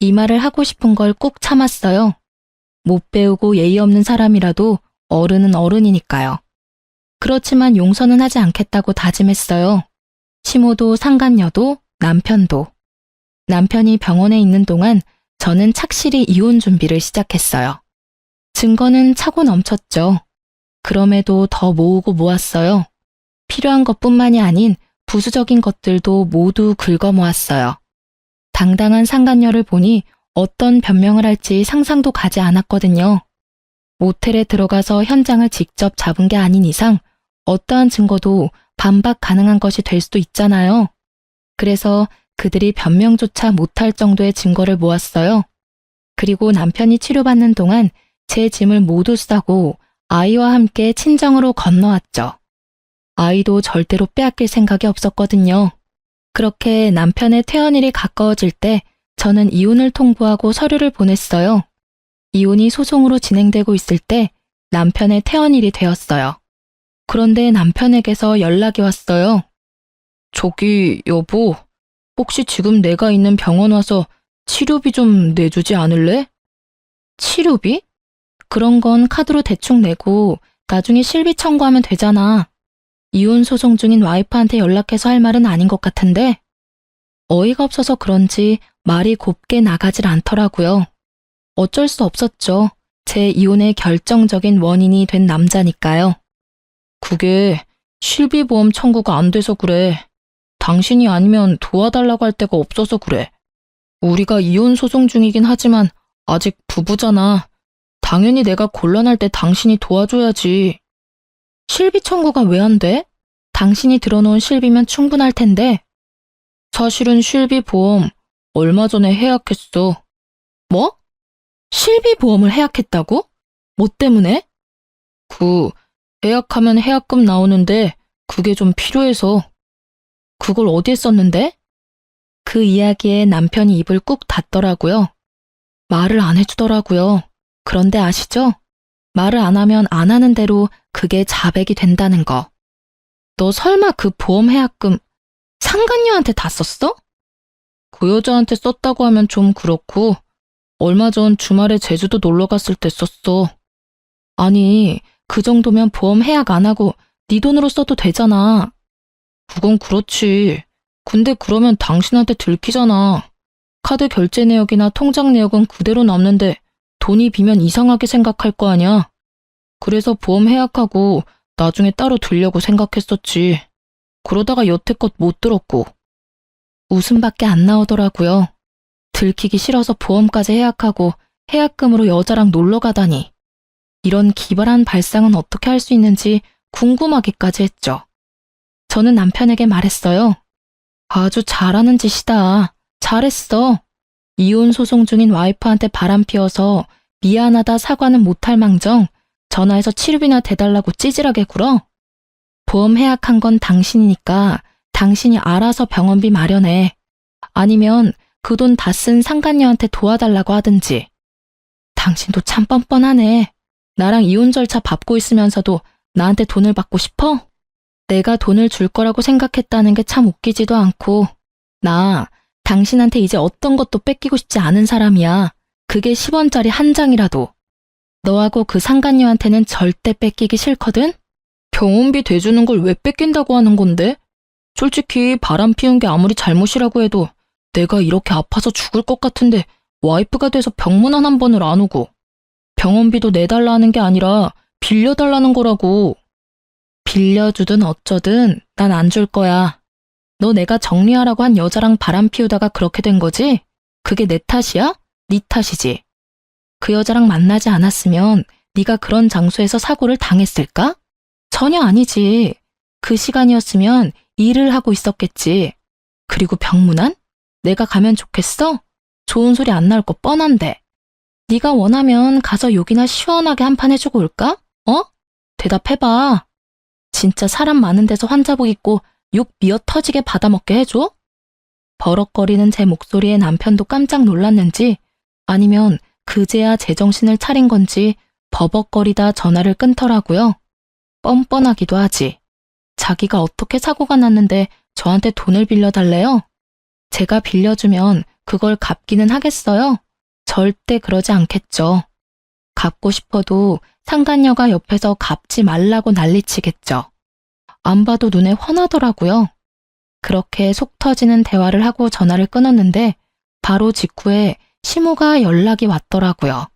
A: 이 말을 하고 싶은 걸 꾹 참았어요. 못 배우고 예의 없는 사람이라도 어른은 어른이니까요. 그렇지만 용서는 하지 않겠다고 다짐했어요. 시모도 상간녀도 남편도. 남편이 병원에 있는 동안 저는 착실히 이혼 준비를 시작했어요. 증거는 차고 넘쳤죠. 그럼에도 더 모으고 모았어요. 필요한 것뿐만이 아닌 부수적인 것들도 모두 긁어 모았어요. 당당한 상간녀를 보니 어떤 변명을 할지 상상도 가지 않았거든요. 모텔에 들어가서 현장을 직접 잡은 게 아닌 이상 어떠한 증거도 반박 가능한 것이 될 수도 있잖아요. 그래서 그들이 변명조차 못할 정도의 증거를 모았어요. 그리고 남편이 치료받는 동안 제 짐을 모두 싸고 아이와 함께 친정으로 건너왔죠. 아이도 절대로 빼앗길 생각이 없었거든요. 그렇게 남편의 퇴원일이 가까워질 때 저는 이혼을 통보하고 서류를 보냈어요. 이혼이 소송으로 진행되고 있을 때 남편의 퇴원일이 되었어요. 그런데 남편에게서 연락이 왔어요. 저기 여보, 혹시 지금 내가 있는 병원 와서 치료비 좀 내주지 않을래? 치료비? 그런 건 카드로 대충 내고 나중에 실비 청구하면 되잖아. 이혼 소송 중인 와이프한테 연락해서 할 말은 아닌 것 같은데 어이가 없어서 그런지 말이 곱게 나가질 않더라고요. 어쩔 수 없었죠. 제 이혼의 결정적인 원인이 된 남자니까요. 그게 실비보험 청구가 안 돼서 그래. 당신이 아니면 도와달라고 할 데가 없어서 그래. 우리가 이혼 소송 중이긴 하지만 아직 부부잖아. 당연히 내가 곤란할 때 당신이 도와줘야지. 실비 청구가 왜 안 돼? 당신이 들어놓은 실비면 충분할 텐데. 사실은 실비보험 얼마 전에 해약했어. 뭐? 실비보험을 해약했다고? 뭐 때문에? 해약하면 해약금 나오는데 그게 좀 필요해서. 그걸 어디에 썼는데? 그 이야기에 남편이 입을 꾹 닫더라고요. 말을 안 해주더라고요. 그런데 아시죠? 말을 안 하면 안 하는 대로 그게 자백이 된다는 거. 너 설마 그 보험 해약금 상간녀한테 다 썼어? 그 여자한테 썼다고 하면 좀 그렇고 얼마 전 주말에 제주도 놀러 갔을 때 썼어. 아니, 그 정도면 보험 해약 안 하고 네 돈으로 써도 되잖아. 그건 그렇지. 근데 그러면 당신한테 들키잖아. 카드 결제 내역이나 통장 내역은 그대로 남는데 돈이 비면 이상하게 생각할 거 아니야. 그래서 보험 해약하고 나중에 따로 들려고 생각했었지. 그러다가 여태껏 못 들었고. 웃음밖에 안 나오더라고요. 들키기 싫어서 보험까지 해약하고 해약금으로 여자랑 놀러 가다니. 이런 기발한 발상은 어떻게 할 수 있는지 궁금하기까지 했죠. 저는 남편에게 말했어요. 아주 잘하는 짓이다. 잘했어. 이혼 소송 중인 와이프한테 바람 피워서 미안하다 사과는 못할 망정 전화해서 치료비나 대달라고 찌질하게 굴어? 보험 해약한 건 당신이니까 당신이 알아서 병원비 마련해. 아니면 그 돈 다 쓴 상간녀한테 도와달라고 하든지. 당신도 참 뻔뻔하네. 나랑 이혼 절차 밟고 있으면서도 나한테 돈을 받고 싶어? 내가 돈을 줄 거라고 생각했다는 게 참 웃기지도 않고. 나 당신한테 이제 어떤 것도 뺏기고 싶지 않은 사람이야. 그게 10원짜리 한 장이라도. 너하고 그 상간녀한테는 절대 뺏기기 싫거든? 병원비 대주는 걸 왜 뺏긴다고 하는 건데? 솔직히 바람 피운 게 아무리 잘못이라고 해도 내가 이렇게 아파서 죽을 것 같은데 와이프가 돼서 병문안 한 번을 안 오고 병원비도 내달라는 게 아니라 빌려달라는 거라고. 빌려주든 어쩌든 난 안 줄 거야. 너 내가 정리하라고 한 여자랑 바람 피우다가 그렇게 된 거지? 그게 내 탓이야? 네 탓이지. 그 여자랑 만나지 않았으면 네가 그런 장소에서 사고를 당했을까? 전혀 아니지. 그 시간이었으면 일을 하고 있었겠지. 그리고 병문안? 내가 가면 좋겠어? 좋은 소리 안 나올 거 뻔한데. 네가 원하면 가서 욕이나 시원하게 한 판 해주고 올까? 어? 대답해봐. 진짜 사람 많은 데서 환자복 입고 욕 미어 터지게 받아먹게 해줘? 버럭거리는 제 목소리에 남편도 깜짝 놀랐는지 아니면 그제야 제정신을 차린 건지 버벅거리다 전화를 끊더라고요. 뻔뻔하기도 하지. 자기가 어떻게 사고가 났는데 저한테 돈을 빌려달래요? 제가 빌려주면 그걸 갚기는 하겠어요? 절대 그러지 않겠죠. 갚고 싶어도 상간녀가 옆에서 갚지 말라고 난리치겠죠. 안 봐도 눈에 훤하더라고요. 그렇게 속 터지는 대화를 하고 전화를 끊었는데 바로 직후에 시모가 연락이 왔더라고요.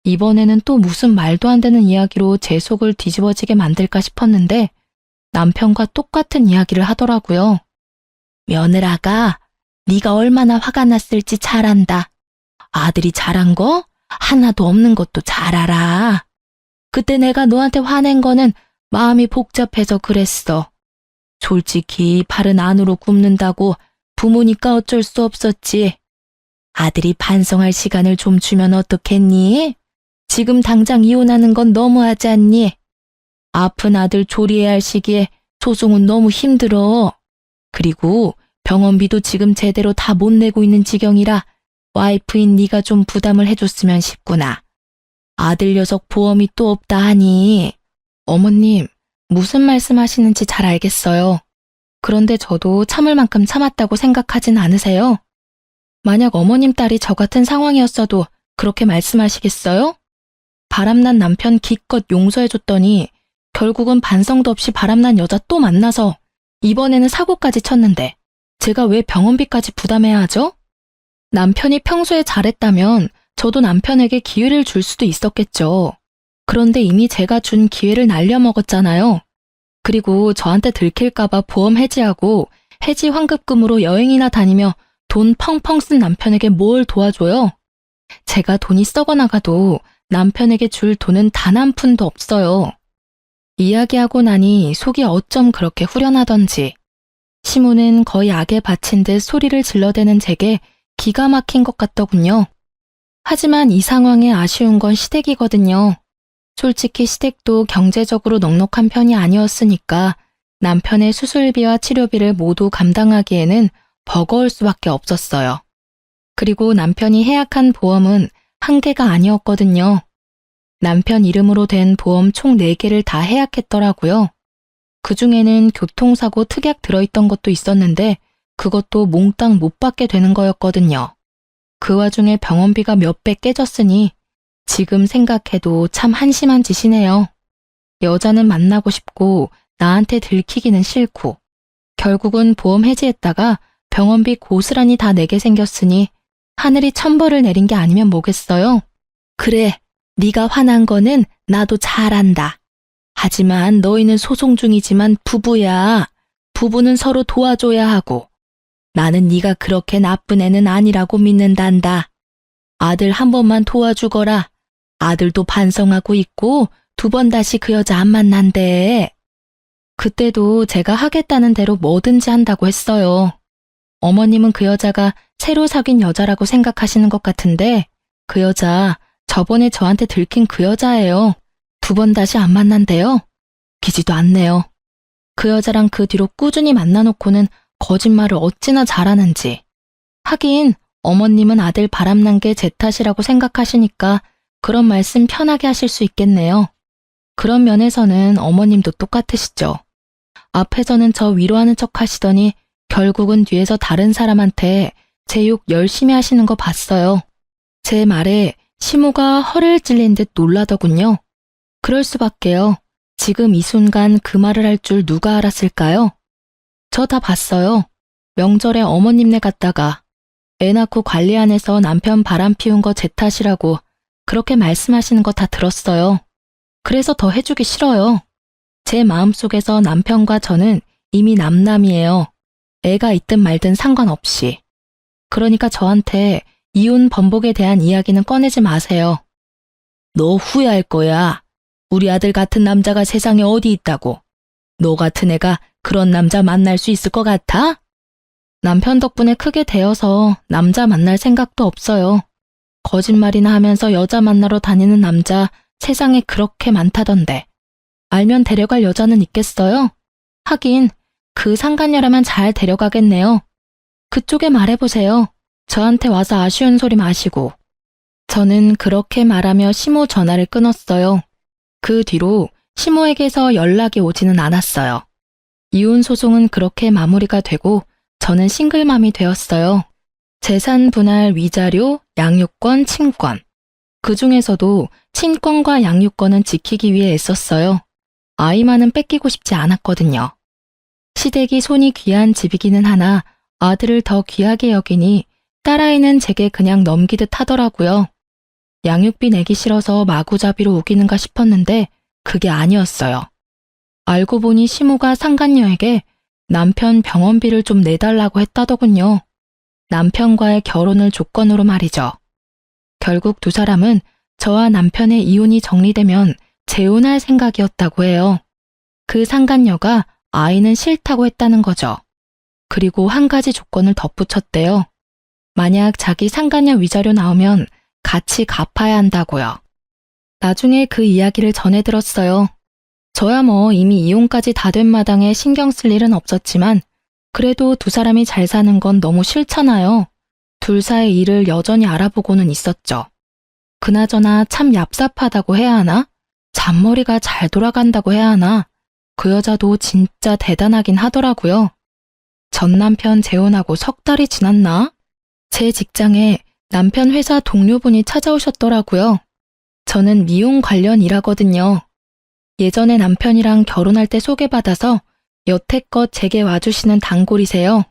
A: 이번에는 또 무슨 말도 안 되는 이야기로 제 속을 뒤집어지게 만들까 싶었는데 남편과 똑같은 이야기를 하더라고요. 며느라가 네가 얼마나 화가 났을지 잘 안다. 아들이 잘한 거 하나도 없는 것도 잘 알아. 그때 내가 너한테 화낸 거는 마음이 복잡해서 그랬어. 솔직히 발은 안으로 굽는다고 부모니까 어쩔 수 없었지. 아들이 반성할 시간을 좀 주면 어떻겠니? 지금 당장 이혼하는 건 너무하지 않니? 아픈 아들 조리해야 할 시기에 소송은 너무 힘들어. 그리고 병원비도 지금 제대로 다 못 내고 있는 지경이라 와이프인 네가 좀 부담을 해줬으면 싶구나. 아들 녀석 보험이 또 없다 하니. 어머님, 무슨 말씀하시는지 잘 알겠어요. 그런데 저도 참을 만큼 참았다고 생각하진 않으세요? 만약 어머님 딸이 저 같은 상황이었어도 그렇게 말씀하시겠어요? 바람난 남편 기껏 용서해줬더니 결국은 반성도 없이 바람난 여자 또 만나서 이번에는 사고까지 쳤는데 제가 왜 병원비까지 부담해야 하죠? 남편이 평소에 잘했다면 저도 남편에게 기회를 줄 수도 있었겠죠. 그런데 이미 제가 준 기회를 날려먹었잖아요. 그리고 저한테 들킬까봐 보험 해지하고 해지 환급금으로 여행이나 다니며 돈 펑펑 쓴 남편에게 뭘 도와줘요? 제가 돈이 썩어나가도 남편에게 줄 돈은 단 한 푼도 없어요. 이야기하고 나니 속이 어쩜 그렇게 후련하던지. 시모는 거의 악에 바친 듯 소리를 질러대는 제게 기가 막힌 것 같더군요. 하지만 이 상황에 아쉬운 건 시댁이거든요. 솔직히 시댁도 경제적으로 넉넉한 편이 아니었으니까 남편의 수술비와 치료비를 모두 감당하기에는 버거울 수밖에 없었어요. 그리고 남편이 해약한 보험은 한 개가 아니었거든요. 남편 이름으로 된 보험 총 4개를 다 해약했더라고요. 그중에는 교통사고 특약 들어있던 것도 있었는데 그것도 몽땅 못 받게 되는 거였거든요. 그 와중에 병원비가 몇 배 깨졌으니 지금 생각해도 참 한심한 짓이네요. 여자는 만나고 싶고 나한테 들키기는 싫고 결국은 보험 해지했다가 병원비 고스란히 다 내게 생겼으니 하늘이 천벌을 내린 게 아니면 뭐겠어요? 그래, 네가 화난 거는 나도 잘 안다. 하지만 너희는 소송 중이지만 부부야. 부부는 서로 도와줘야 하고 나는 네가 그렇게 나쁜 애는 아니라고 믿는단다. 아들 한 번만 도와주거라. 아들도 반성하고 있고 2번 다시 그 여자 안 만난대. 그때도 제가 하겠다는 대로 뭐든지 한다고 했어요. 어머님은 그 여자가 새로 사귄 여자라고 생각하시는 것 같은데 그 여자 저번에 저한테 들킨 그 여자예요. 2번 다시 안 만난대요. 기지도 않네요. 그 여자랑 그 뒤로 꾸준히 만나놓고는 거짓말을 어찌나 잘하는지. 하긴 어머님은 아들 바람난 게 제 탓이라고 생각하시니까 그런 말씀 편하게 하실 수 있겠네요. 그런 면에서는 어머님도 똑같으시죠. 앞에서는 저 위로하는 척 하시더니 결국은 뒤에서 다른 사람한테 제 욕 열심히 하시는 거 봤어요. 제 말에 시모가 허를 찔린 듯 놀라더군요. 그럴 수밖에요. 지금 이 순간 그 말을 할 줄 누가 알았을까요? 저 다 봤어요. 명절에 어머님네 갔다가 애 낳고 관리 안 해서 남편 바람 피운 거 제 탓이라고 그렇게 말씀하시는 거 다 들었어요. 그래서 더 해주기 싫어요. 제 마음속에서 남편과 저는 이미 남남이에요. 애가 있든 말든 상관없이. 그러니까 저한테 이혼 번복에 대한 이야기는 꺼내지 마세요. 너 후회할 거야. 우리 아들 같은 남자가 세상에 어디 있다고. 너 같은 애가 그런 남자 만날 수 있을 것 같아? 남편 덕분에 크게 되어서 남자 만날 생각도 없어요. 거짓말이나 하면서 여자 만나러 다니는 남자 세상에 그렇게 많다던데. 알면 데려갈 여자는 있겠어요? 하긴 그 상간녀라면 잘 데려가겠네요. 그쪽에 말해보세요. 저한테 와서 아쉬운 소리 마시고. 저는 그렇게 말하며 시모 전화를 끊었어요. 그 뒤로 시모에게서 연락이 오지는 않았어요. 이혼 소송은 그렇게 마무리가 되고 저는 싱글맘이 되었어요. 재산 분할 위자료, 양육권, 친권. 그 중에서도 친권과 양육권은 지키기 위해 애썼어요. 아이만은 뺏기고 싶지 않았거든요. 시댁이 손이 귀한 집이기는 하나 아들을 더 귀하게 여기니 딸아이는 제게 그냥 넘기듯 하더라고요. 양육비 내기 싫어서 마구잡이로 우기는가 싶었는데 그게 아니었어요. 알고 보니 시모가 상간녀에게 남편 병원비를 좀 내달라고 했다더군요. 남편과의 결혼을 조건으로 말이죠. 결국 두 사람은 저와 남편의 이혼이 정리되면 재혼할 생각이었다고 해요. 그 상간녀가 아이는 싫다고 했다는 거죠. 그리고 한 가지 조건을 덧붙였대요. 만약 자기 상간녀 위자료 나오면 같이 갚아야 한다고요. 나중에 그 이야기를 전해 들었어요. 저야 뭐 이미 이혼까지 다 된 마당에 신경 쓸 일은 없었지만 그래도 두 사람이 잘 사는 건 너무 싫잖아요. 둘 사이 일을 여전히 알아보고는 있었죠. 그나저나 참 얍삽하다고 해야 하나? 잔머리가 잘 돌아간다고 해야 하나? 그 여자도 진짜 대단하긴 하더라고요. 전 남편 재혼하고 3달이 지났나? 제 직장에 남편 회사 동료분이 찾아오셨더라고요. 저는 미용 관련 일하거든요. 예전에 남편이랑 결혼할 때 소개받아서 여태껏 제게 와주시는 단골이세요.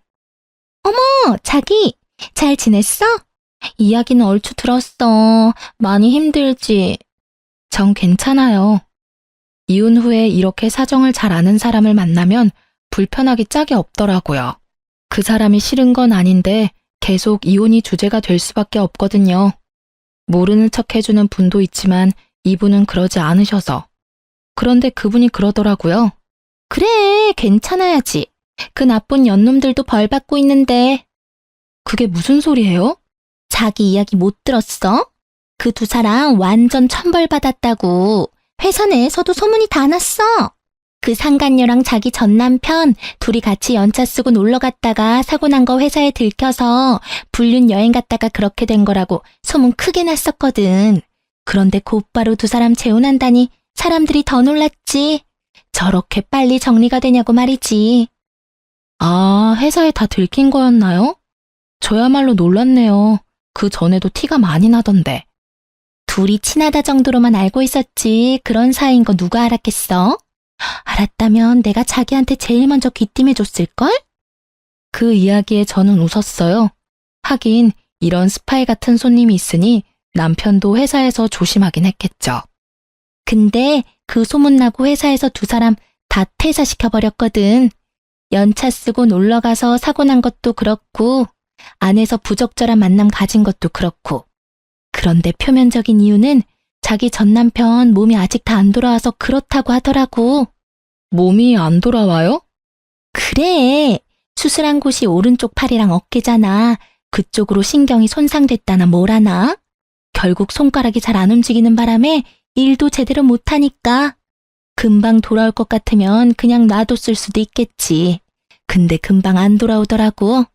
C: 자기, 잘 지냈어? 이야기는 얼추 들었어. 많이 힘들지?
A: 전 괜찮아요. 이혼 후에 이렇게 사정을 잘 아는 사람을 만나면 불편하기 짝이 없더라고요. 그 사람이 싫은 건 아닌데 계속 이혼이 주제가 될 수밖에 없거든요. 모르는 척 해주는 분도 있지만 이분은 그러지 않으셔서. 그런데 그분이 그러더라고요.
C: 그래, 괜찮아야지. 그 나쁜 연놈들도 벌 받고 있는데.
A: 그게 무슨 소리예요?
C: 자기 이야기 못 들었어? 그 두 사람 완전 천벌 받았다고. 회사 내에서도 소문이 다 났어. 그 상간녀랑 자기 전 남편 둘이 같이 연차 쓰고 놀러 갔다가 사고 난 거 회사에 들켜서 불륜 여행 갔다가 그렇게 된 거라고 소문 크게 났었거든. 그런데 곧바로 두 사람 재혼한다니 사람들이 더 놀랐지. 저렇게 빨리 정리가 되냐고 말이지.
A: 아, 회사에 다 들킨 거였나요? 저야말로 놀랐네요. 그 전에도 티가 많이 나던데.
C: 둘이 친하다 정도로만 알고 있었지 그런 사이인 거 누가 알았겠어? 알았다면 내가 자기한테 제일 먼저 귀띔해줬을걸?
A: 그 이야기에 저는 웃었어요. 하긴 이런 스파이 같은 손님이 있으니 남편도 회사에서 조심하긴 했겠죠.
C: 근데 그 소문나고 회사에서 두 사람 다 퇴사시켜버렸거든. 연차 쓰고 놀러가서 사고 난 것도 그렇고 안에서 부적절한 만남 가진 것도 그렇고. 그런데 표면적인 이유는 자기 전 남편 몸이 아직 다 안 돌아와서 그렇다고 하더라고.
A: 몸이 안 돌아와요?
C: 그래. 수술한 곳이 오른쪽 팔이랑 어깨잖아. 그쪽으로 신경이 손상됐다나 뭐라나. 결국 손가락이 잘 안 움직이는 바람에 일도 제대로 못하니까. 금방 돌아올 것 같으면 그냥 놔뒀을 수도 있겠지. 근데 금방 안 돌아오더라고.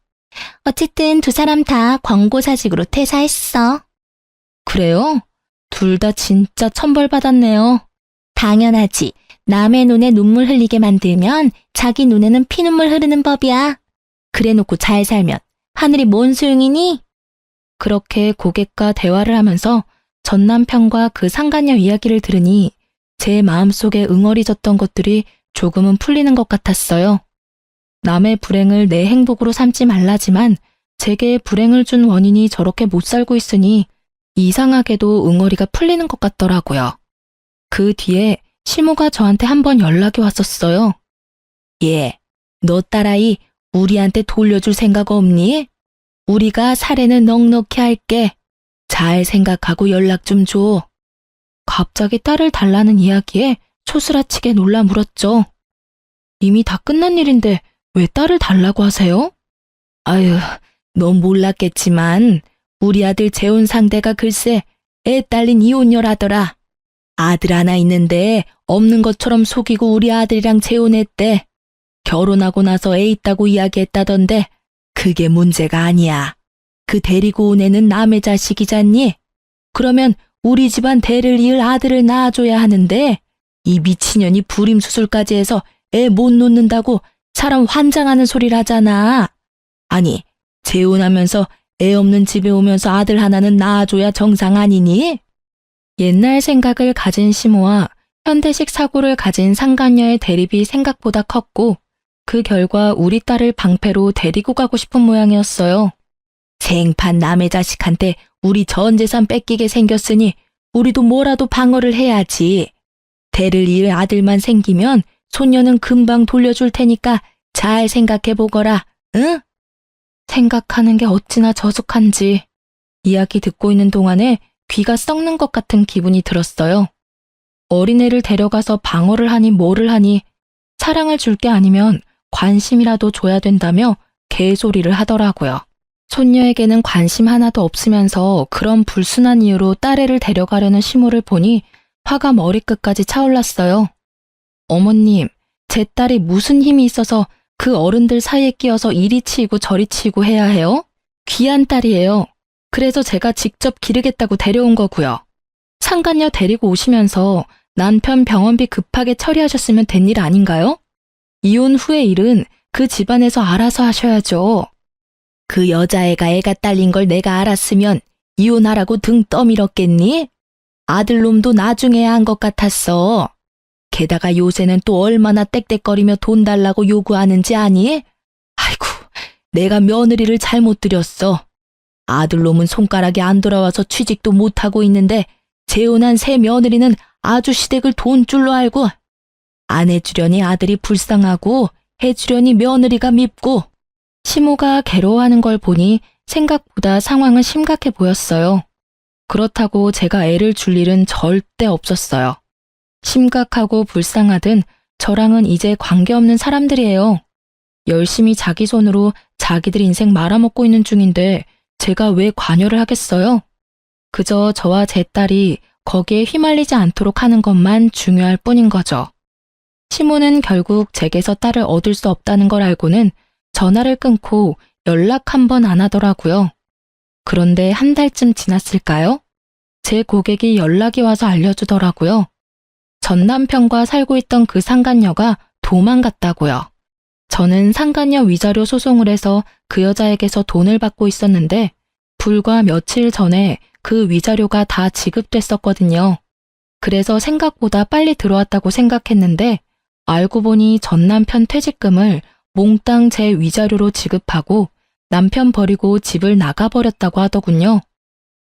C: 어쨌든 두 사람 다 권고사직으로 퇴사했어.
A: 그래요? 둘 다 진짜 천벌 받았네요.
C: 당연하지. 남의 눈에 눈물 흘리게 만들면 자기 눈에는 피눈물 흐르는 법이야. 그래놓고 잘 살면 하늘이 뭔 소용이니?
A: 그렇게 고객과 대화를 하면서 전 남편과 그 상간녀 이야기를 들으니 제 마음속에 응어리졌던 것들이 조금은 풀리는 것 같았어요. 남의 불행을 내 행복으로 삼지 말라지만 제게 불행을 준 원인이 저렇게 못 살고 있으니 이상하게도 응어리가 풀리는 것 같더라고요. 그 뒤에 시모가 저한테 한번 연락이 왔었어요.
B: 예, 너 딸아이 우리한테 돌려줄 생각 없니? 우리가 사례는 넉넉히 할게. 잘 생각하고 연락 좀 줘.
A: 갑자기 딸을 달라는 이야기에 초스라치게 놀라 물었죠. 이미 다 끝난 일인데 왜 딸을 달라고 하세요?
B: 아유, 넌 몰랐겠지만 우리 아들 재혼 상대가 글쎄 애 딸린 이혼녀라더라. 아들 하나 있는데 없는 것처럼 속이고 우리 아들이랑 재혼했대. 결혼하고 나서 애 있다고 이야기했다던데 그게 문제가 아니야. 그 데리고 온 애는 남의 자식이잖니? 그러면 우리 집안 대를 이을 아들을 낳아줘야 하는데 이 미친년이 불임수술까지 해서 애 못 놓는다고 사람 환장하는 소리를 하잖아. 아니, 재혼하면서 애 없는 집에 오면서 아들 하나는 낳아줘야 정상 아니니?
A: 옛날 생각을 가진 시모와 현대식 사고를 가진 상간녀의 대립이 생각보다 컸고 그 결과 우리 딸을 방패로 데리고 가고 싶은 모양이었어요.
B: 생판 남의 자식한테 우리 전 재산 뺏기게 생겼으니 우리도 뭐라도 방어를 해야지. 대를 이을 아들만 생기면 손녀는 금방 돌려줄 테니까 잘 생각해보거라, 응?
A: 생각하는 게 어찌나 저속한지 이야기 듣고 있는 동안에 귀가 썩는 것 같은 기분이 들었어요. 어린애를 데려가서 방어를 하니 뭐를 하니 사랑을 줄 게 아니면 관심이라도 줘야 된다며 개소리를 하더라고요. 손녀에게는 관심 하나도 없으면서 그런 불순한 이유로 딸애를 데려가려는 시모를 보니 화가 머리끝까지 차올랐어요. 어머님, 제 딸이 무슨 힘이 있어서 그 어른들 사이에 끼어서 이리 치이고 저리 치이고 해야 해요? 귀한 딸이에요. 그래서 제가 직접 기르겠다고 데려온 거고요. 상간녀 데리고 오시면서 남편 병원비 급하게 처리하셨으면 된 일 아닌가요? 이혼 후의 일은 그 집안에서 알아서 하셔야죠.
B: 그 여자애가 애가 딸린 걸 내가 알았으면 이혼하라고 등 떠밀었겠니? 아들놈도 나중에야 한 것 같았어. 게다가 요새는 또 얼마나 떽떽거리며 돈 달라고 요구하는지 아니? 아이고, 내가 며느리를 잘못 들였어. 아들놈은 손가락이 안 돌아와서 취직도 못하고 있는데 재혼한 새 며느리는 아주 시댁을 돈줄로 알고 안 해주려니 아들이 불쌍하고 해주려니 며느리가 밉고.
A: 시모가 괴로워하는 걸 보니 생각보다 상황은 심각해 보였어요. 그렇다고 제가 애를 줄 일은 절대 없었어요. 심각하고 불쌍하든 저랑은 이제 관계없는 사람들이에요. 열심히 자기 손으로 자기들 인생 말아먹고 있는 중인데 제가 왜 관여를 하겠어요? 그저 저와 제 딸이 거기에 휘말리지 않도록 하는 것만 중요할 뿐인 거죠. 시모는 결국 제게서 딸을 얻을 수 없다는 걸 알고는 전화를 끊고 연락 한 번 안 하더라고요. 그런데 한 달쯤 지났을까요? 제 고객이 연락이 와서 알려주더라고요. 전 남편과 살고 있던 그 상간녀가 도망갔다고요. 저는 상간녀 위자료 소송을 해서 그 여자에게서 돈을 받고 있었는데 불과 며칠 전에 그 위자료가 다 지급됐었거든요. 그래서 생각보다 빨리 들어왔다고 생각했는데 알고 보니 전 남편 퇴직금을 몽땅 제 위자료로 지급하고 남편 버리고 집을 나가버렸다고 하더군요.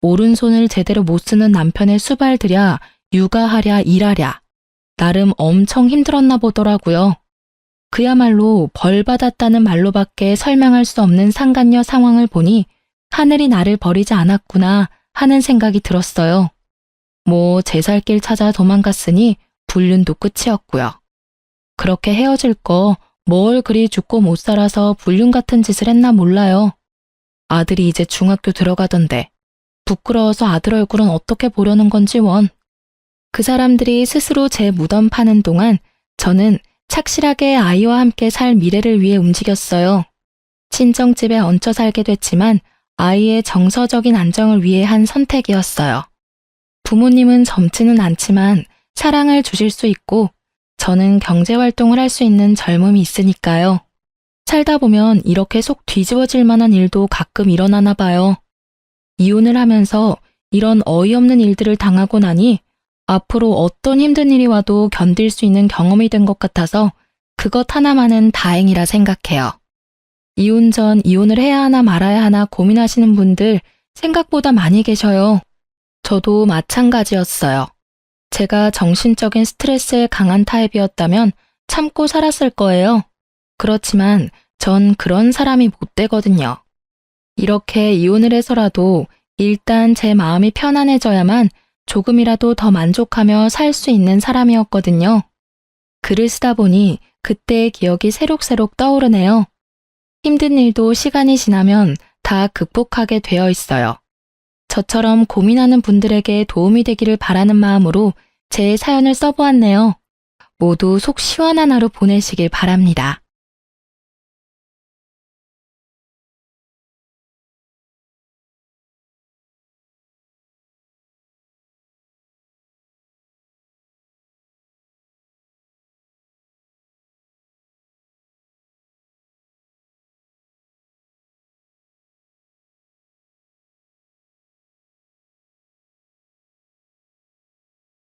A: 오른손을 제대로 못 쓰는 남편의 수발들야 육아하랴 일하랴 나름 엄청 힘들었나 보더라고요. 그야말로 벌 받았다는 말로밖에 설명할 수 없는 상간녀 상황을 보니 하늘이 나를 버리지 않았구나 하는 생각이 들었어요. 뭐 제 살 길 찾아 도망갔으니 불륜도 끝이었고요. 그렇게 헤어질 거 뭘 그리 죽고 못 살아서 불륜 같은 짓을 했나 몰라요. 아들이 이제 중학교 들어가던데 부끄러워서 아들 얼굴은 어떻게 보려는 건지 원. 그 사람들이 스스로 제 무덤 파는 동안 저는 착실하게 아이와 함께 살 미래를 위해 움직였어요. 친정집에 얹혀 살게 됐지만 아이의 정서적인 안정을 위해 한 선택이었어요. 부모님은 젊지는 않지만 사랑을 주실 수 있고 저는 경제활동을 할 수 있는 젊음이 있으니까요. 살다 보면 이렇게 속 뒤집어질 만한 일도 가끔 일어나나 봐요. 이혼을 하면서 이런 어이없는 일들을 당하고 나니 앞으로 어떤 힘든 일이 와도 견딜 수 있는 경험이 된 것 같아서 그것 하나만은 다행이라 생각해요. 이혼 전 이혼을 해야 하나 말아야 하나 고민하시는 분들 생각보다 많이 계셔요. 저도 마찬가지였어요. 제가 정신적인 스트레스에 강한 타입이었다면 참고 살았을 거예요. 그렇지만 전 그런 사람이 못 되거든요. 이렇게 이혼을 해서라도 일단 제 마음이 편안해져야만 조금이라도 더 만족하며 살 수 있는 사람이었거든요. 글을 쓰다 보니 그때의 기억이 새록새록 떠오르네요. 힘든 일도 시간이 지나면 다 극복하게 되어 있어요. 저처럼 고민하는 분들에게 도움이 되기를 바라는 마음으로 제 사연을 써보았네요. 모두 속 시원한 하루 보내시길 바랍니다.